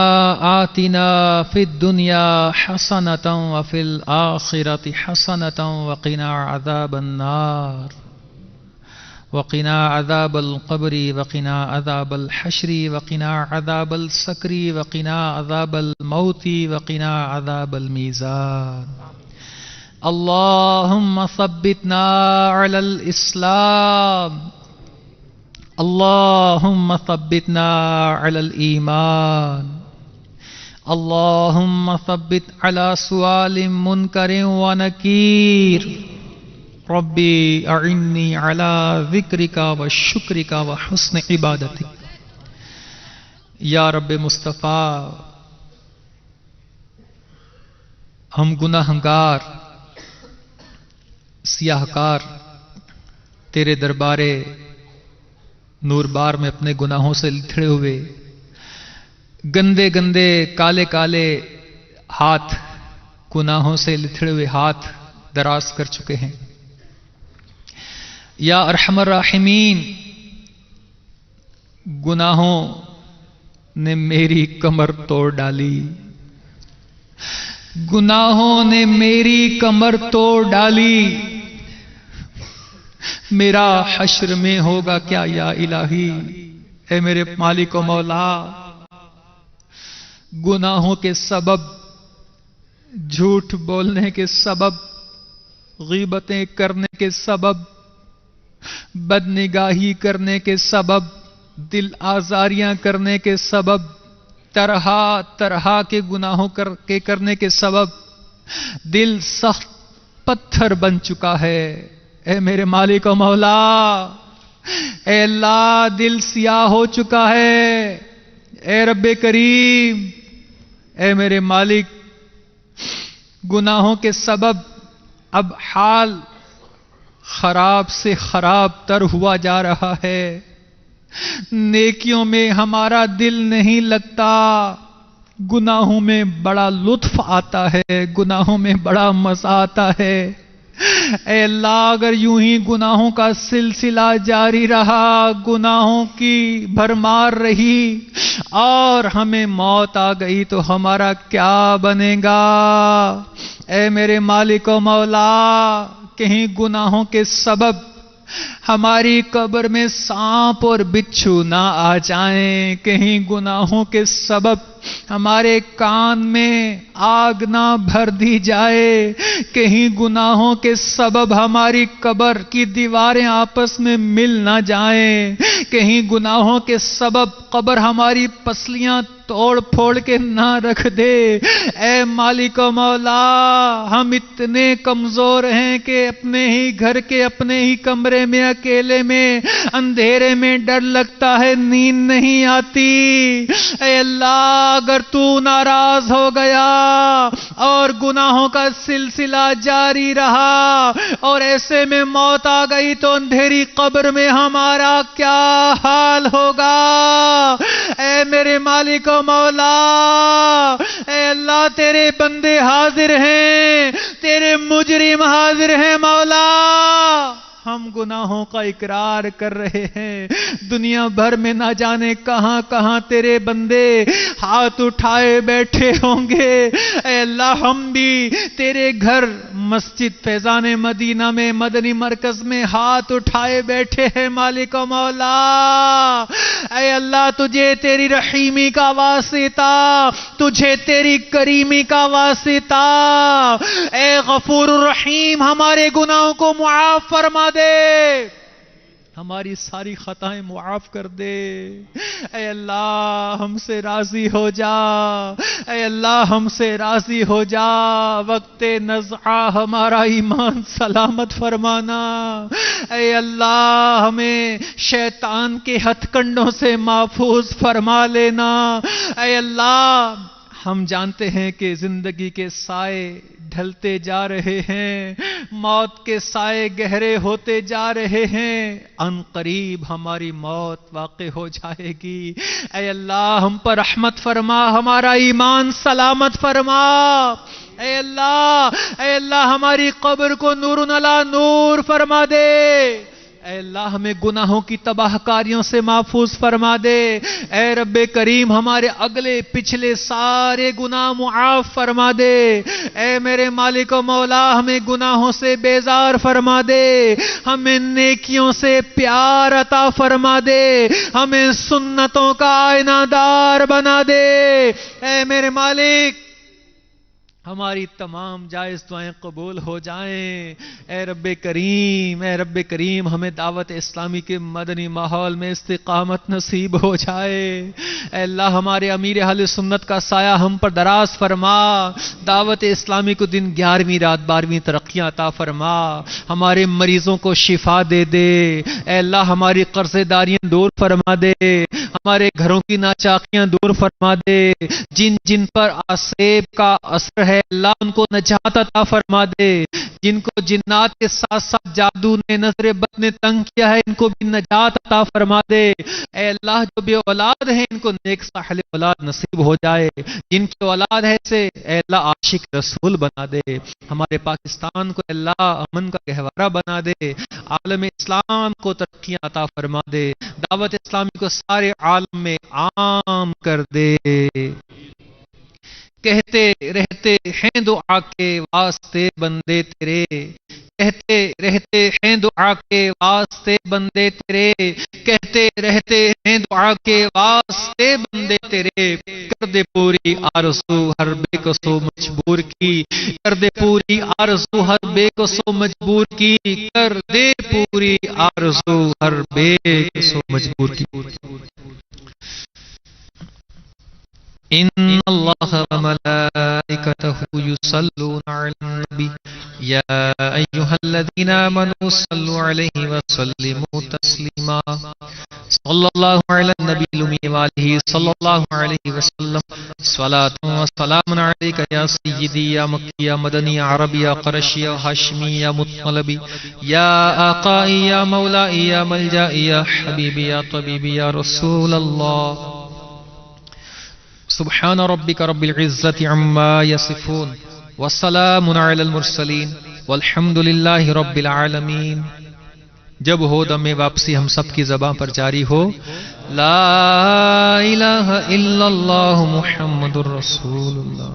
آتنا فی الدنیا حسنة وفی الآخرة حسنة وقنا عذاب النار وقنا عذاب القبر وقنا عذاب الحشر وقنا عذاب السکر وقنا عذاب الموت وقنا عذاب الميزان۔ اللهم ثبتنا على الإسلام، اللهم ثبتنا على الإيمان، اللهم ثبت على سؤال منكر ونكير۔ ربي أعني على ذكرك وشكرك وحسن عبادتك۔ یا رب مصطفیٰ، ہم گناہگار سیاہ کار تیرے دربارے نور بار میں اپنے گناہوں سے لتھڑے ہوئے گندے گندے کالے کالے ہاتھ، گناہوں سے لتھڑے ہوئے ہاتھ دراز کر چکے ہیں۔ یا ارحم الراحمین، گناہوں نے میری کمر توڑ ڈالی، گناہوں نے میری کمر توڑ ڈالی، میرا حشر میں ہوگا کیا یا الہی؟ اے میرے مالک و مولا، گناہوں کے سبب، جھوٹ بولنے کے سبب، غیبتیں کرنے کے سبب، بدنگاہی کرنے کے سبب، دل آزاریاں کرنے کے سبب، طرح طرح کے گناہوں کے کرنے کے سبب دل سخت پتھر بن چکا ہے۔ اے میرے مالک و مولا، اے اللہ، دل سیاہ ہو چکا ہے۔ اے رب کریم، اے میرے مالک، گناہوں کے سبب اب حال خراب سے خراب تر ہوا جا رہا ہے، نیکیوں میں ہمارا دل نہیں لگتا، گناہوں میں بڑا لطف آتا ہے، گناہوں میں بڑا مزہ آتا ہے۔ اے اللہ، اگر یوں ہی گناہوں کا سلسلہ جاری رہا، گناہوں کی بھرمار رہی اور ہمیں موت آ گئی تو ہمارا کیا بنے گا؟ اے میرے مالک و مولا، کہیں گناہوں کے سبب ہماری قبر میں سانپ اور بچھو نہ آ جائیں، کہیں گناہوں کے سبب ہمارے کان میں آگ نہ بھر دی جائے، کہیں گناہوں کے سبب ہماری قبر کی دیواریں آپس میں مل نہ جائیں، کہیں گناہوں کے سبب قبر ہماری پسلیاں توڑ پھوڑ کے نہ رکھ دے۔ اے مالک و مولا، ہم اتنے کمزور ہیں کہ اپنے ہی گھر کے اپنے ہی کمرے میں اکیلے میں اندھیرے میں ڈر لگتا ہے، نیند نہیں آتی۔ اے اللہ، اگر تو ناراض ہو گیا اور گناہوں کا سلسلہ جاری رہا اور ایسے میں موت آ گئی تو اندھیری قبر میں ہمارا کیا حال ہوگا؟ اے میرے مالک و مولا، اے اللہ، تیرے بندے حاضر ہیں، تیرے مجرم حاضر ہیں مولا، ہم گناہوں کا اقرار کر رہے ہیں، دنیا بھر میں نہ جانے کہاں کہاں تیرے بندے ہاتھ اٹھائے بیٹھے ہوں گے۔ اے اللہ، ہم بھی تیرے گھر مسجد فیضان مدینہ میں مدنی مرکز میں ہاتھ اٹھائے بیٹھے ہیں مالک و مولا، اے اللہ تجھے تیری رحیمی کا واسطہ، تجھے تیری کریمی کا واسطہ، اے غفور الرحیم ہمارے گناہوں کو معاف فرما دے، ہماری ساری خطائیں معاف کر دے، اے اللہ ہم سے راضی ہو جا، اے اللہ ہم سے راضی ہو جا، وقت نزعہ ہمارا ایمان سلامت فرمانا، اے اللہ ہمیں شیطان کے ہتھ کنڈوں سے محفوظ فرما لینا، اے اللہ ہم جانتے ہیں کہ زندگی کے سائے ڈھلتے جا رہے ہیں، موت کے سائے گہرے ہوتے جا رہے ہیں، ان قریب ہماری موت واقع ہو جائے گی، اے اللہ ہم پر رحمت فرما، ہمارا ایمان سلامت فرما، اے اللہ ہماری قبر کو نور علی نور فرما دے، اے اللہ ہمیں گناہوں کی تباہ کاریوں سے محفوظ فرما دے، اے رب کریم ہمارے اگلے پچھلے سارے گناہ معاف فرما دے، اے میرے مالک و مولا ہمیں گناہوں سے بیزار فرما دے، ہمیں نیکیوں سے پیار عطا فرما دے، ہمیں سنتوں کا آئینہ دار بنا دے، اے میرے مالک ہماری تمام جائز دعائیں قبول ہو جائیں، اے رب کریم ہمیں دعوت اسلامی کے مدنی ماحول میں استقامت نصیب ہو جائے، اے اللہ ہمارے امیر اہل سنت کا سایہ ہم پر دراز فرما، دعوت اسلامی کو دن 11ویں رات 12ویں ترقیاں عطا فرما، ہمارے مریضوں کو شفا دے دے، اے اللہ ہماری قرض داریاں دور فرما دے، ہمارے گھروں کی ناچاکیاں دور فرما دے، جن جن پر آسیب کا اثر ہے اللہ ان کو نجات عطا فرما دے، جن کو جنات کے ساتھ ساتھ جادو نے نظر بد نے تنگ کیا ہے ان کو بھی نجات عطا فرما دے، اے اللہ جو بے اولاد ہیں ان کو نیک صالح اولاد نصیب ہو جائے، جن کی اولاد ہے سے اے اللہ عاشق رسول بنا دے، ہمارے پاکستان کو اللہ امن کا گہوارہ بنا دے، عالم اسلام کو ترقیاں عطا فرما دے، دعوت اسلامی کو سارے عالم میں عام کر دے۔ کہتے رہتے ہیں دعا کے واسطے بندے تیرے، کہتے رہتے ہیں دعا کے واسطے بندے تیرے، کہتے رہتے ہیں دعا کے واسطے بندے تیرے، کر دے پوری آرزو ہر بے کسو مجبور کی، کر دے پوری آرزو ہر بے کسو مجبور کی، کر دے پوری آرزو ہر بے کسو مجبور کی۔ ان اللہ وملائکتہ یصلون علی النبی یا ایہا الذین آمنوا صلوا علیہ وسلموا تسلیما، صلی اللہ علی النبی الأمی وآلہ صلی اللہ علیہ وسلم، صلاۃ و سلام علیک یا سیدی یا مکی یا مدنی یا عربی یا قرشی یا ہاشمی یا مطلبی یا آقائی یا مولائی یا ملجائی یا حبیبی یا طبیبی یا رسول اللہ۔ سبحان ربک رب العزت عما یصفون والسلام علی المرسلین والحمد للہ رب العالمین۔ جب ہو دم واپسی ہم سب کی زبان پر جاری ہو لا الہ الا اللہ محمد الرسول اللہ۔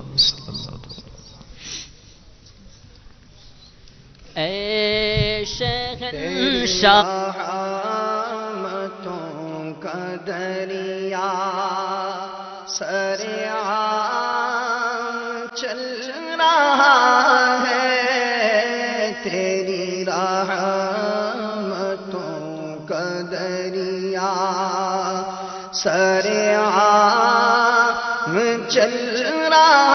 اے شہنشاہ
رحمتوں کا دریا سرعام چل رہا ہے، تیری رحمتوں کا دریا سرعام چل رہا